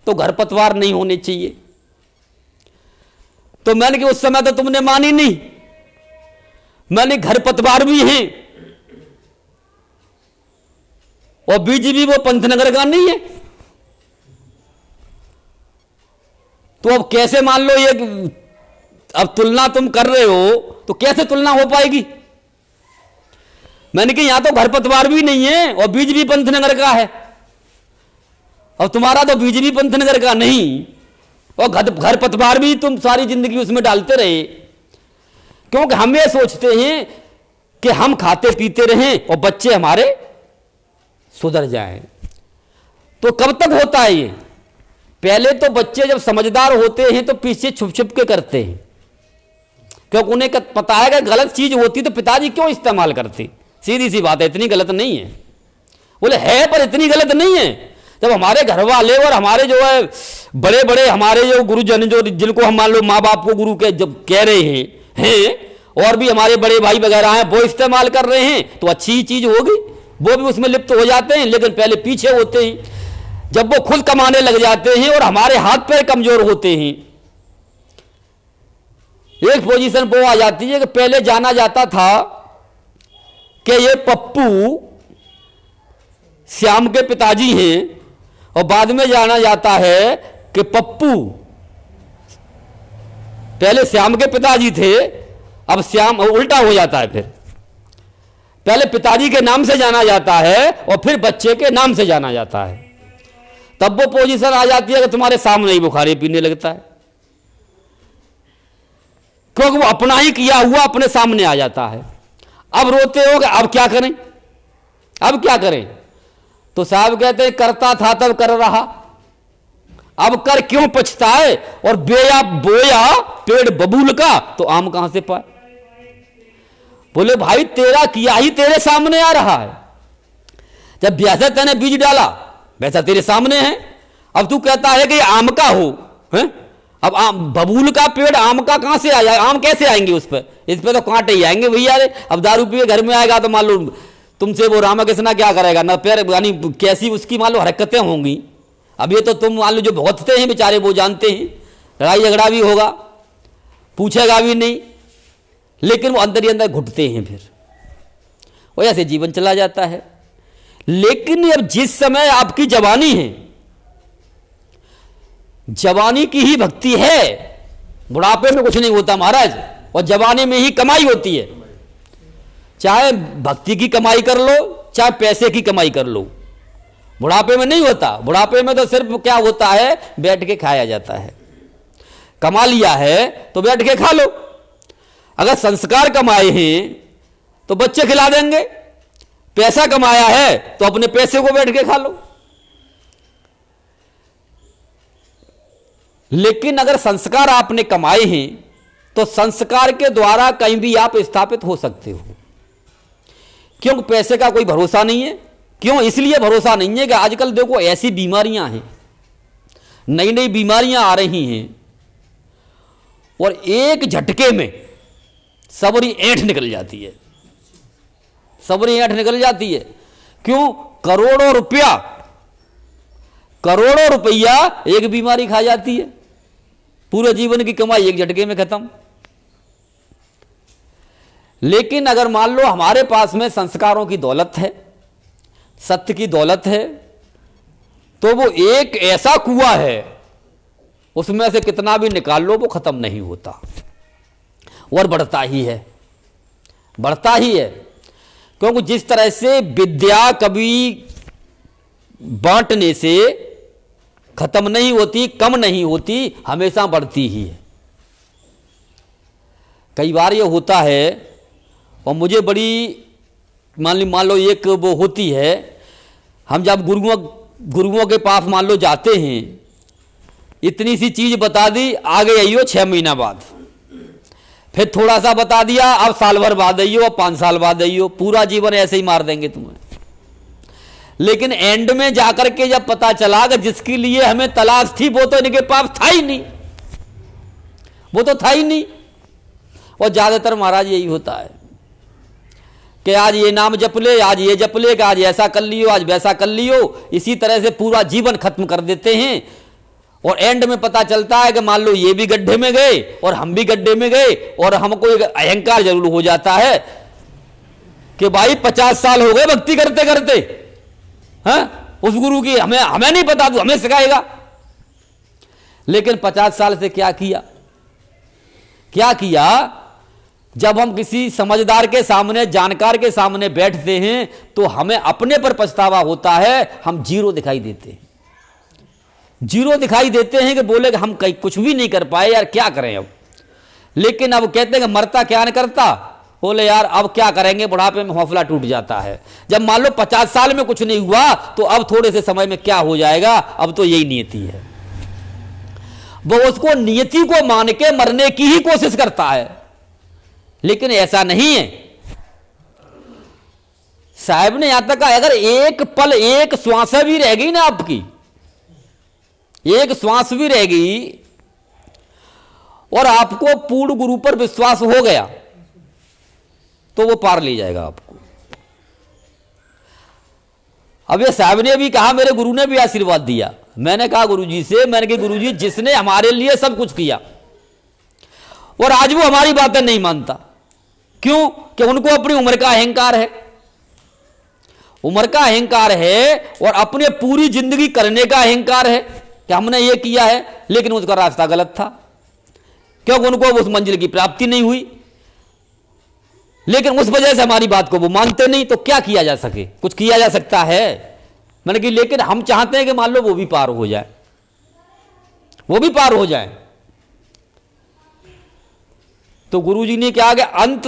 तो घर पतवार नहीं होने चाहिए, तो मैंने कि उस समय तो तुमने मानी नहीं। मैंने घर पतवार भी हैं और बीज भी वो पंतनगर का नहीं है, तो अब कैसे मान लो ये अब तुलना तुम कर रहे हो तो कैसे तुलना हो पाएगी? मैंने कहा यहां तो घर पतवार भी नहीं है और बीज भी पंतनगर का है, और तुम्हारा तो बीज भी पंतनगर का नहीं और घर पतवार भी तुम सारी जिंदगी उसमें डालते रहे। क्योंकि हम ये सोचते हैं कि हम खाते पीते रहें और बच्चे हमारे सुधर जाएं। तो कब तक होता है ये? पहले तो बच्चे जब समझदार होते हैं तो पीछे छुप छुप के करते हैं, क्योंकि उन्हें पता है कि गलत चीज होती तो पिताजी क्यों इस्तेमाल करते। सीधी सी बात है, इतनी गलत नहीं है। बोले है पर इतनी गलत नहीं है। जब हमारे घर वाले और हमारे जो है बड़े बड़े हमारे जो गुरुजन, जो जिनको हम मान लो माँ बाप को गुरु के जब कह रहे हैं और भी हमारे बड़े भाई वगैरह हैं, वो इस्तेमाल कर रहे हैं तो अच्छी चीज होगी, वो भी उसमें लिप्त हो जाते हैं। लेकिन पहले पीछे होते हैं, जब वो खुद कमाने लग जाते हैं और हमारे हाथ पैर कमजोर होते हैं, एक पोजीशन वो आ जाती है कि पहले जाना जाता था कि ये पप्पू श्याम के पिताजी हैं, और बाद में जाना जाता है कि पप्पू पहले श्याम के पिताजी थे, अब श्याम उल्टा हो जाता है। फिर पहले पिताजी के नाम से जाना जाता है और फिर बच्चे के नाम से जाना जाता है। तब वो पोजीशन आ जाती है कि तुम्हारे सामने ही बुखारी पीने लगता है, क्योंकि वो अपना ही किया हुआ अपने सामने आ जाता है। अब रोते हो कि अब क्या करें, अब क्या करें? तो साहब कहते हैं करता था तब कर रहा, अब कर क्यों पछताए, और बेया बोया पेड़ बबूल का तो आम कहां से पाए। बोले भाई तेरा किया ही तेरे सामने आ रहा है, जब जैसा तेने बीज डाला वैसा तेरे सामने है। अब तू कहता है कि आम का हो है? अब आम बबूल का पेड़ आम का कहां से आया? आम कैसे आएंगे उस पर? इस पे तो कांटे ही आएंगे भैया। अब दारू पी के घर में आएगा तो मान लो तुमसे वो रामाकृष्णा क्या करेगा ना, पैर यानी कैसी उसकी मान लो हरकतें होंगी। अब ये तो तुम मान लो जो भुगतते हैं बेचारे वो जानते हैं, लड़ाई झगड़ा भी होगा, पूछेगा भी नहीं, लेकिन वो अंदर ही अंदर घुटते हैं, फिर वो ऐसे जीवन चला जाता है। लेकिन अब जिस समय आपकी जवानी है, जवानी की ही भक्ति है, बुढ़ापे में कुछ नहीं होता महाराज, और जवानी में ही कमाई होती है। चाहे भक्ति की कमाई कर लो, चाहे पैसे की कमाई कर लो, बुढ़ापे में नहीं होता। बुढ़ापे में तो सिर्फ क्या होता है, बैठ के खाया जाता है। कमा लिया है तो बैठ के खा लो। अगर संस्कार कमाए हैं तो बच्चे खिला देंगे, पैसा कमाया है तो अपने पैसे को बैठ के खा लो। लेकिन अगर संस्कार आपने कमाए हैं तो संस्कार के द्वारा कहीं भी आप स्थापित हो सकते हो। क्यों? पैसे का कोई भरोसा नहीं है। क्यों? इसलिए भरोसा नहीं है कि आजकल देखो ऐसी बीमारियां हैं, नई नई बीमारियां आ रही हैं और एक झटके में सबरी ऐंठ निकल जाती है, सबरी ऐंठ निकल जाती है। क्यों? करोड़ों रुपया एक बीमारी खा जाती है, पूरे जीवन की कमाई एक झटके में खत्म। लेकिन अगर मान लो हमारे पास में संस्कारों की दौलत है, सत्य की दौलत है, तो वो एक ऐसा कुआं है, उसमें से कितना भी निकाल लो वो खत्म नहीं होता और बढ़ता ही है, बढ़ता ही है। क्योंकि जिस तरह से विद्या कभी बांटने से खत्म नहीं होती, कम नहीं होती, हमेशा बढ़ती ही है। कई बार ये होता है और मुझे बड़ी मान लो एक वो होती है, हम जब गुरुओं के पास मान लो जाते हैं, इतनी सी चीज बता दी, आगे आइयो 6 महीना बाद, फिर थोड़ा सा बता दिया, अब साल भर बाद आइयो, अब 5 साल बाद आइयो, पूरा जीवन ऐसे ही मार देंगे तुम्हें। लेकिन एंड में जाकर के जब पता चला कि जिसके लिए हमें तलाश थी वो तो इनके पास था ही नहीं, वो तो था ही नहीं। और ज्यादातर महाराज यही होता है कि आज ये नाम जप ले, आज ये जप ले, कि आज ऐसा कर लियो, आज वैसा कर लियो, इसी तरह से पूरा जीवन खत्म कर देते हैं। और एंड में पता चलता है कि मान लो ये भी गड्ढे में गए और हम भी गड्ढे में गए, और हमको एक अहंकार जरूर हो जाता है कि भाई 50 साल हो गए भक्ति करते करते, हाँ उस गुरु की हमें नहीं पता, तू हमें सिखाएगा। लेकिन 50 साल से क्या किया, क्या किया? जब हम किसी समझदार के सामने, जानकार के सामने बैठते हैं तो हमें अपने पर पछतावा होता है, हम जीरो दिखाई देते हैं, जीरो दिखाई देते हैं कि बोले कि हम कहीं कुछ भी नहीं कर पाए यार, क्या करें अब। लेकिन अब कहते हैं कि मरता क्या न करता, बोले यार अब क्या करेंगे, बुढ़ापे में हौसला टूट जाता है। जब मान लो 50 साल में कुछ नहीं हुआ तो अब थोड़े से समय में क्या हो जाएगा, अब तो यही नियति है। वो उसको नियति को मान के मरने की ही कोशिश करता है, लेकिन ऐसा नहीं है। साहब ने यहां तक कहा अगर एक पल, एक श्वास भी रह गई ना आपकी, एक श्वास भी रह गई और आपको पूर्ण गुरु पर विश्वास हो गया तो वो पार ले जाएगा आपको। अब ये साहब ने भी कहा, मेरे गुरु ने भी आशीर्वाद दिया। मैंने कहा गुरुजी से, मैंने कहा गुरुजी जिसने हमारे लिए सब कुछ किया और आज वो हमारी बातें नहीं मानता, क्यों? कि उनको अपनी उम्र का अहंकार है, उम्र का अहंकार है और अपने पूरी जिंदगी करने का अहंकार है कि हमने ये किया है, लेकिन उसका रास्ता गलत था, क्योंकि उनको उस मंजिल की प्राप्ति नहीं हुई। लेकिन उस वजह से हमारी बात को वो मानते नहीं, तो क्या किया जा सके? कुछ किया जा सकता है? मैंने कि लेकिन हम चाहते हैं कि मान लो वो भी पार हो जाए, वो भी पार हो जाए। तो गुरुजी ने क्या किया, अंत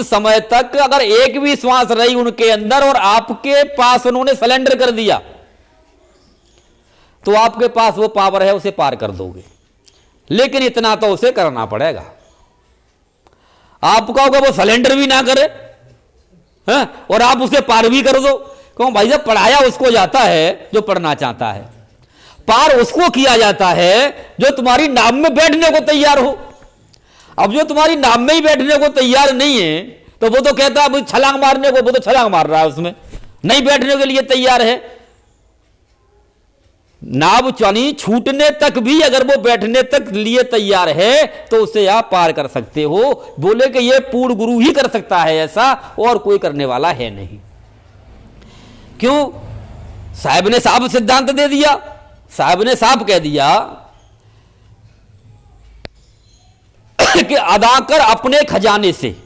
समय तक अगर एक भी श्वास रही उनके अंदर और आपके पास उन्होंने सरेंडर कर दिया तो आपके पास वो पावर है, उसे पार कर दोगे। लेकिन इतना तो उसे करना पड़ेगा। आप कहोगे वो सरेंडर भी ना करे है? और आप उसे पार भी कर दो, क्यों भाई? जब पढ़ाया उसको जाता है जो पढ़ना चाहता है, पार उसको किया जाता है जो तुम्हारी नाम में बैठने को तैयार हो। अब जो तुम्हारी नाम में ही बैठने को तैयार नहीं है तो वो तो कहता है छलांग मारने को, वो तो छलांग मार रहा है, उसमें नहीं बैठने के लिए तैयार है। नाव चानी छूटने तक भी अगर वो बैठने तक लिए तैयार है तो उसे आप पार कर सकते हो। बोले कि ये पूर्ण गुरु ही कर सकता है ऐसा, और कोई करने वाला है नहीं। क्यों? साहब ने साफ सिद्धांत दे दिया, साहब ने साफ कह दिया कि अदा कर अपने खजाने से,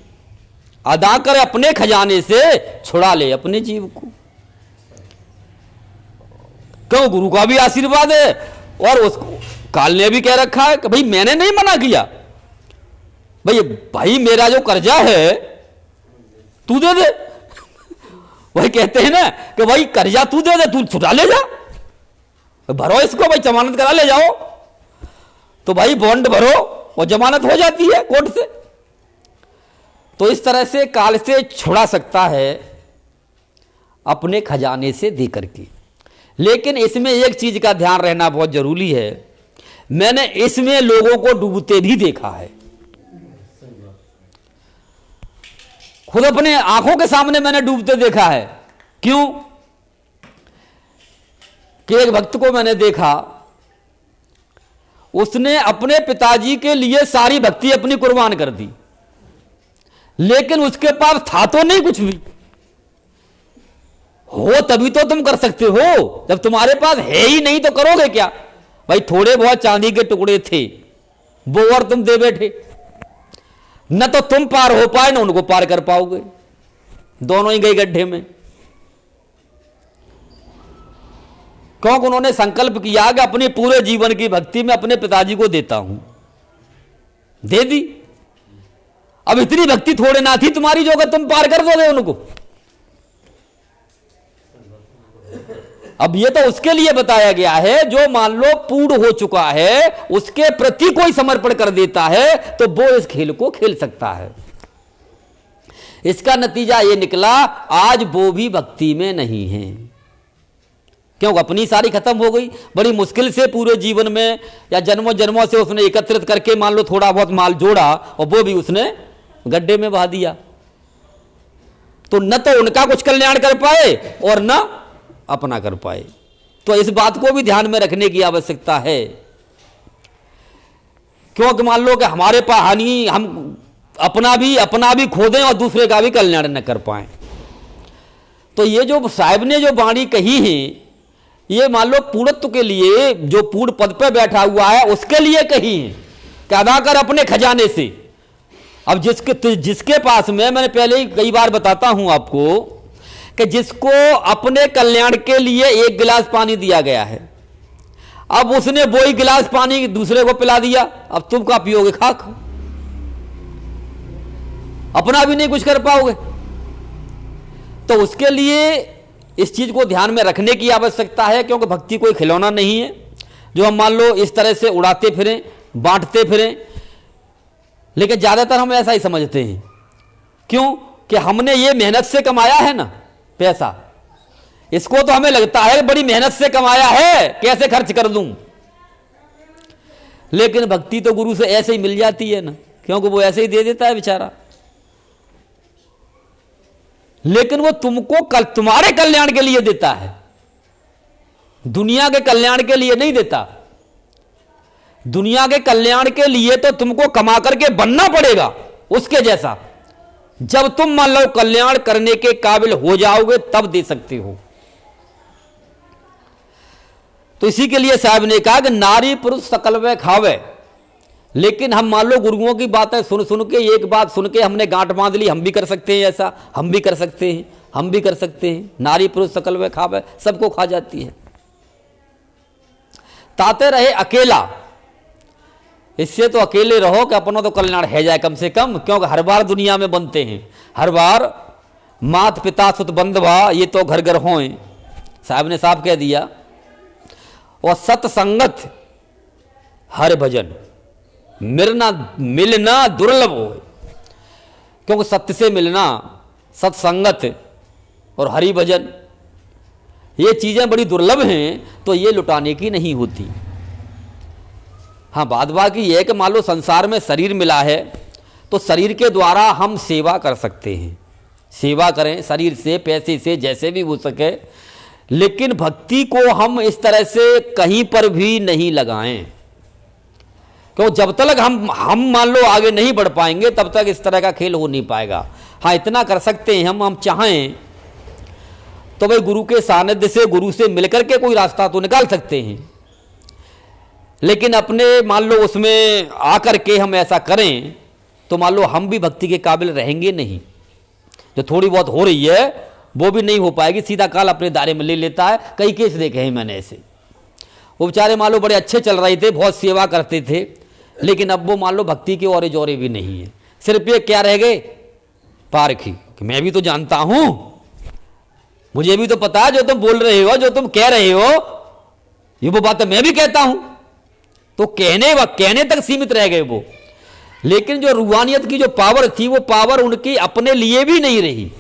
अदा कर अपने खजाने से छुड़ा ले अपने जीव को। क्यों? गुरु का भी आशीर्वाद है और उसको काल ने भी कह रखा है कि भाई मैंने नहीं मना किया, भाई मेरा जो कर्जा है तू दे दे। वही कहते हैं ना कि भाई कर्जा तू दे दे, तू छुटा ले जा, भरो इसको भाई, जमानत करा ले जाओ। तो भाई बॉन्ड भरो और जमानत हो जाती है कोर्ट से। तो इस तरह से काल से छुड़ा सकता है अपने खजाने से दे करके। लेकिन इसमें एक चीज का ध्यान रहना बहुत जरूरी है, मैंने इसमें लोगों को डूबते भी देखा है, खुद अपने आंखों के सामने मैंने डूबते देखा है। क्यों कि एक भक्त को मैंने देखा, उसने अपने पिताजी के लिए सारी भक्ति अपनी कुर्बान कर दी, लेकिन उसके पास था तो नहीं कुछ भी। हो तभी तो तुम कर सकते हो, जब तुम्हारे पास है ही नहीं तो करोगे क्या। भाई थोड़े बहुत चांदी के टुकड़े थे वो और तुम दे बैठे, न तो तुम पार हो पाए न उनको पार कर पाओगे, दोनों ही गए गड्ढे में। क्योंकि उन्होंने संकल्प किया कि अपने पूरे जीवन की भक्ति में अपने पिताजी को देता हूं, दे दी। अब इतनी भक्ति थोड़े ना थी तुम्हारी जो कि तुम पार कर दोगे उनको। अब ये तो उसके लिए बताया गया है जो मान लो पूर्ण हो चुका है, उसके प्रति कोई समर्पण कर देता है तो वो इस खेल को खेल सकता है। इसका नतीजा ये निकला आज वो भी भक्ति में नहीं है, क्योंकि अपनी सारी खत्म हो गई। बड़ी मुश्किल से पूरे जीवन में या जन्मों जन्मों से उसने एकत्रित करके मान लो थोड़ा बहुत माल जोड़ा और वो भी उसने गड्ढे में बहा दिया। तो न तो उनका कुछ कल्याण कर पाए और न अपना कर पाए। तो इस बात को भी ध्यान में रखने की आवश्यकता है, क्योंकि मान लो कि हमारे पास हानि, हम अपना भी खो दें और दूसरे का भी कल्याण न कर पाए। तो ये जो साहिब ने जो वाणी कही है, ये मान लो पूर्णत्व के लिए, जो पूर्ण पद पे बैठा हुआ है उसके लिए कही है कि अदा कर अपने खजाने से। अब जिसके पास में, मैंने पहले ही कई बार बताता हूं आपको कि जिसको अपने कल्याण के लिए एक गिलास पानी दिया गया है, अब उसने वही गिलास पानी दूसरे को पिला दिया, अब तुम क्या पियोगे, खाक, अपना भी नहीं कुछ कर पाओगे। तो उसके लिए इस चीज को ध्यान में रखने की आवश्यकता है, क्योंकि भक्ति कोई खिलौना नहीं है जो हम मान लो इस तरह से उड़ाते फिरें, बांटते फिरें। लेकिन ज्यादातर हम ऐसा ही समझते हैं, क्यों कि हमने ये मेहनत से कमाया है ना पैसा, इसको तो हमें लगता है बड़ी मेहनत से कमाया है, कैसे खर्च कर दूं। लेकिन भक्ति तो गुरु से ऐसे ही मिल जाती है ना, क्योंकि वो ऐसे ही दे देता है बेचारा। लेकिन वो तुमको तुम्हारे कल्याण के लिए देता है, दुनिया के कल्याण के लिए नहीं देता। दुनिया के कल्याण के लिए तो तुमको कमा करके बनना पड़ेगा उसके जैसा। जब तुम मान लो कल्याण करने के काबिल हो जाओगे तब दे सकते हो। तो इसी के लिए साहब ने कहा कि नारी पुरुष सकल वे खावे। लेकिन हम मान लो गुरुओं की बातें सुन सुन के, एक बात सुन के हमने गांठ बांध ली, हम भी कर सकते हैं ऐसा, हम भी कर सकते हैं, हम भी कर सकते हैं। नारी पुरुष सकल वे खावे, सबको खा जाती है। ताते रहे अकेला, इससे तो अकेले रहो कि अपना तो कल्याण है जाए कम से कम, क्योंकि हर बार दुनिया में बनते हैं, हर बार मात पिता सुत बंधवा ये तो घर घर होए, साहब ने साफ कह दिया। और सत्संगत हर भजन मिलना दुर्लभ हो, क्योंकि सत्य से मिलना, सत्संगत और हरि भजन ये चीजें बड़ी दुर्लभ हैं, तो ये लुटाने की नहीं होती। हाँ, बात बाकी यह है कि मान लो संसार में शरीर मिला है तो शरीर के द्वारा हम सेवा कर सकते हैं, सेवा करें शरीर से, पैसे से, जैसे भी हो सके। लेकिन भक्ति को हम इस तरह से कहीं पर भी नहीं लगाएं, क्योंकि जब तक हम मान लो आगे नहीं बढ़ पाएंगे तब तक इस तरह का खेल हो नहीं पाएगा। हाँ, इतना कर सकते हैं हम चाहें तो भाई गुरु के सानिध्य से, गुरु से मिलकर के कोई रास्ता तो निकाल सकते हैं। लेकिन अपने मान लो उसमें आकर के हम ऐसा करें तो मान लो हम भी भक्ति के काबिल रहेंगे नहीं। जो थोड़ी बहुत हो रही है वो भी नहीं हो पाएगी, सीधा काल अपने दायरे में ले लेता है। कई केस देखे हैं मैंने ऐसे, वो बेचारे मान लो बड़े अच्छे चल रहे थे, बहुत सेवा करते थे, लेकिन अब वो मान लो भक्ति के औरे जोरे भी नहीं है, सिर्फ ये क्या रह गए, पारखी कि मैं भी तो जानता हूं, मुझे भी तो पता है जो तुम बोल रहे हो, जो तुम कह रहे हो, ये वो बात मैं भी कहता हूं। तो कहने तक सीमित रह गए वो। लेकिन जो रूहानियत की जो पावर थी, वो पावर उनकी अपने लिए भी नहीं रही।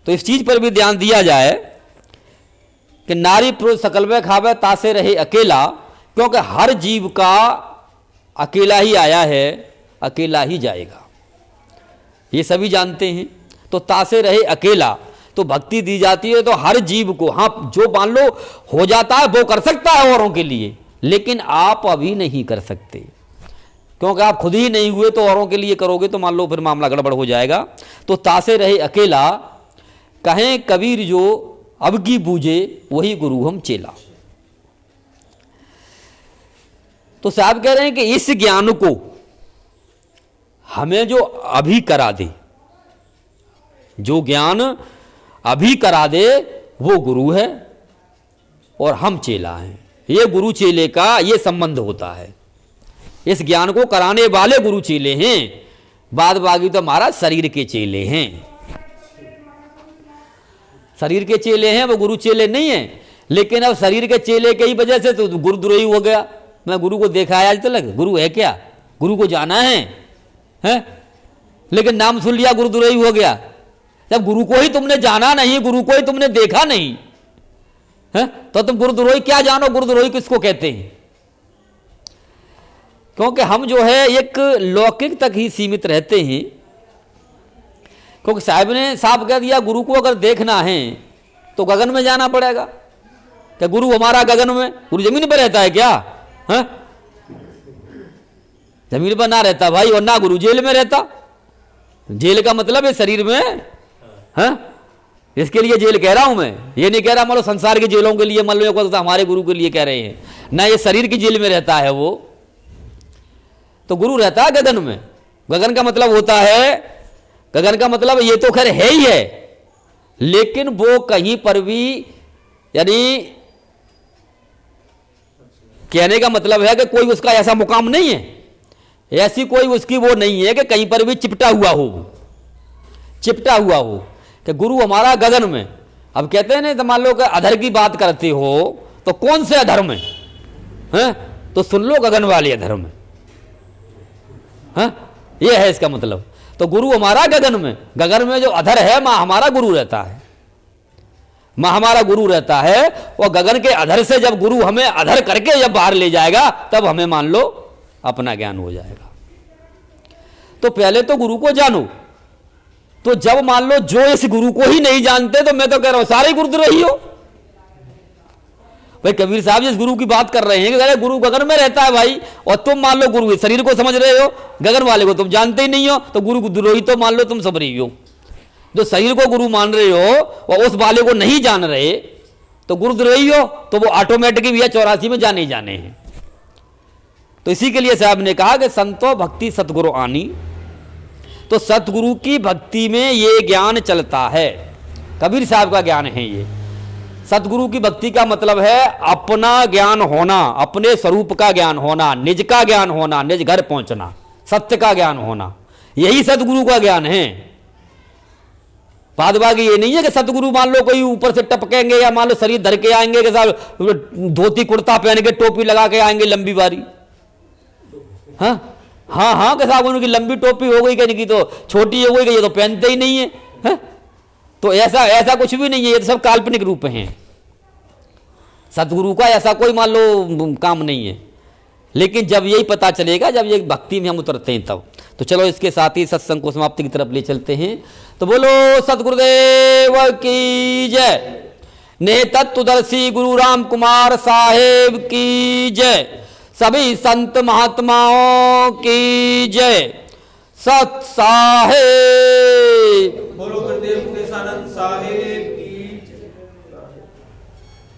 तो इस चीज पर भी ध्यान दिया जाए कि नारी पुरुष सकल में खावे तासे रहे अकेला, क्योंकि हर जीव का अकेला ही आया है, अकेला ही जाएगा, ये सभी जानते हैं। तो तासे रहे अकेला, तो भक्ति दी जाती है तो हर जीव को, हाँ जो मान लो हो जाता है वो कर सकता है औरों के लिए, लेकिन आप अभी नहीं कर सकते, क्योंकि आप खुद ही नहीं हुए तो औरों के लिए करोगे तो मान लो फिर मामला गड़बड़ हो जाएगा। तो तासे रहे अकेला, कहें कबीर जो अब की बूझे वही गुरु हम चेला। तो साहब कह रहे हैं कि इस ज्ञान को हमें जो अभी करा दे, जो ज्ञान अभी करा दे वो गुरु है और हम चेला हैं। ये गुरु चेले का ये संबंध होता है, इस ज्ञान को कराने वाले गुरु चेले हैं, बाद बाकी तो हमारा शरीर के चेले हैं, शरीर के चेले हैं, वो गुरु चेले नहीं है। लेकिन अब शरीर के चेले की वजह से तो गुरुद्रोही हो गया। मैं गुरु को देखा है आज तक, गुरु है क्या, गुरु को जाना है? लेकिन नाम सुन लिया गुरुद्रोही हो गया। जब गुरु को ही तुमने जाना नहीं, गुरु को ही तुमने देखा नहीं है, तो तुम गुरुद्रोही क्या जानो, गुरुद्रोही किसको कहते हैं? क्योंकि हम जो है एक लौकिक तक ही सीमित रहते हैं। क्योंकि साहब ने साफ कह दिया, गुरु को अगर देखना है तो गगन में जाना पड़ेगा। क्या गुरु हमारा गगन में, गुरु जमीन पर रहता है क्या? है? जमीन पर ना रहता भाई, और ना गुरु जेल में रहता। जेल का मतलब है शरीर में है, इसके लिए जेल कह रहा हूं मैं, ये नहीं कह रहा मान लो संसार की जेलों के लिए, मान लो हमारे गुरु के लिए कह रहे हैं ना, ये शरीर की जेल में रहता है वो। तो गुरु रहता है गगन में। गगन का मतलब होता है, गगन का मतलब ये तो खैर है ही है, लेकिन वो कहीं पर भी, यानी कहने का मतलब है कि कोई उसका ऐसा मुकाम नहीं है, ऐसी कोई उसकी वो नहीं है कि कहीं पर भी चिपटा हुआ हो कि गुरु हमारा गगन में। अब कहते हैं ना, तो मान लो कि अधर की बात करते हो तो कौन से अधर में हैं? तो सुन लो गगन वाले अधर में है, ये है इसका मतलब। तो गुरु हमारा गगन में जो अधर है, मां हमारा गुरु रहता है, मां हमारा गुरु रहता है। और गगन के अधर से जब गुरु हमें अधर करके जब बाहर ले जाएगा, तब हमें मान लो अपना ज्ञान हो जाएगा। तो पहले तो गुरु को जानो। तो जब मान लो जो इस गुरु को ही नहीं जानते, तो मैं तो कह रहा हूं सारे गुरुद्रोही हो भाई। कबीर साहब जिस गुरु की बात कर रहे हैं कि अरे गुरु गगन में रहता है भाई, और तुम मान लो गुरु शरीर को समझ रहे हो, गगन वाले को तुम जानते ही नहीं हो, तो गुरुद्रोही तो मान लो तुम सब रही हो। जो शरीर को गुरु मान रहे हो और उस वाले को नहीं जान रहे, तो गुरुद्रोही हो, तो वो ऑटोमेटिकली भी 84 में जाने ही जाने हैं। तो इसी के लिए साहब ने कहा कि संतो भक्ति सतगुरु आनी। तो सतगुरु की भक्ति में ये ज्ञान चलता है, कबीर साहब का ज्ञान है ये। सतगुरु की भक्ति का मतलब है अपना ज्ञान होना, अपने स्वरूप का ज्ञान होना, निज का ज्ञान होना, निज घर पहुंचना, सत्य का ज्ञान होना, यही सतगुरु का ज्ञान है। बाद बाकी ये नहीं है कि सतगुरु मान लो कोई ऊपर से टपकेंगे या मान लो शरीर धर के आएंगे के साथ धोती कुर्ता पहन के टोपी लगा के आएंगे लंबी बारी। हाँ के साहब उनकी लंबी टोपी हो गई, कि तो छोटी हो गई, कि ये तो पहनते ही नहीं है। तो ऐसा कुछ भी नहीं है, ये तो सब काल्पनिक रूप हैं। सतगुरु का ऐसा कोई मान लो काम नहीं है। लेकिन जब यही पता चलेगा, जब ये भक्ति में हम उतरते हैं तब। तो चलो इसके साथ ही सत्संग को समाप्ति की तरफ ले चलते हैं। तो बोलो सतगुरुदेव की जय। ने तत्वदर्शी गुरु राम कुमार साहेब की जय। सभी संत महात्माओं की जय। सत साहेब। बोलो गुरुदेव के सानंद साहेब।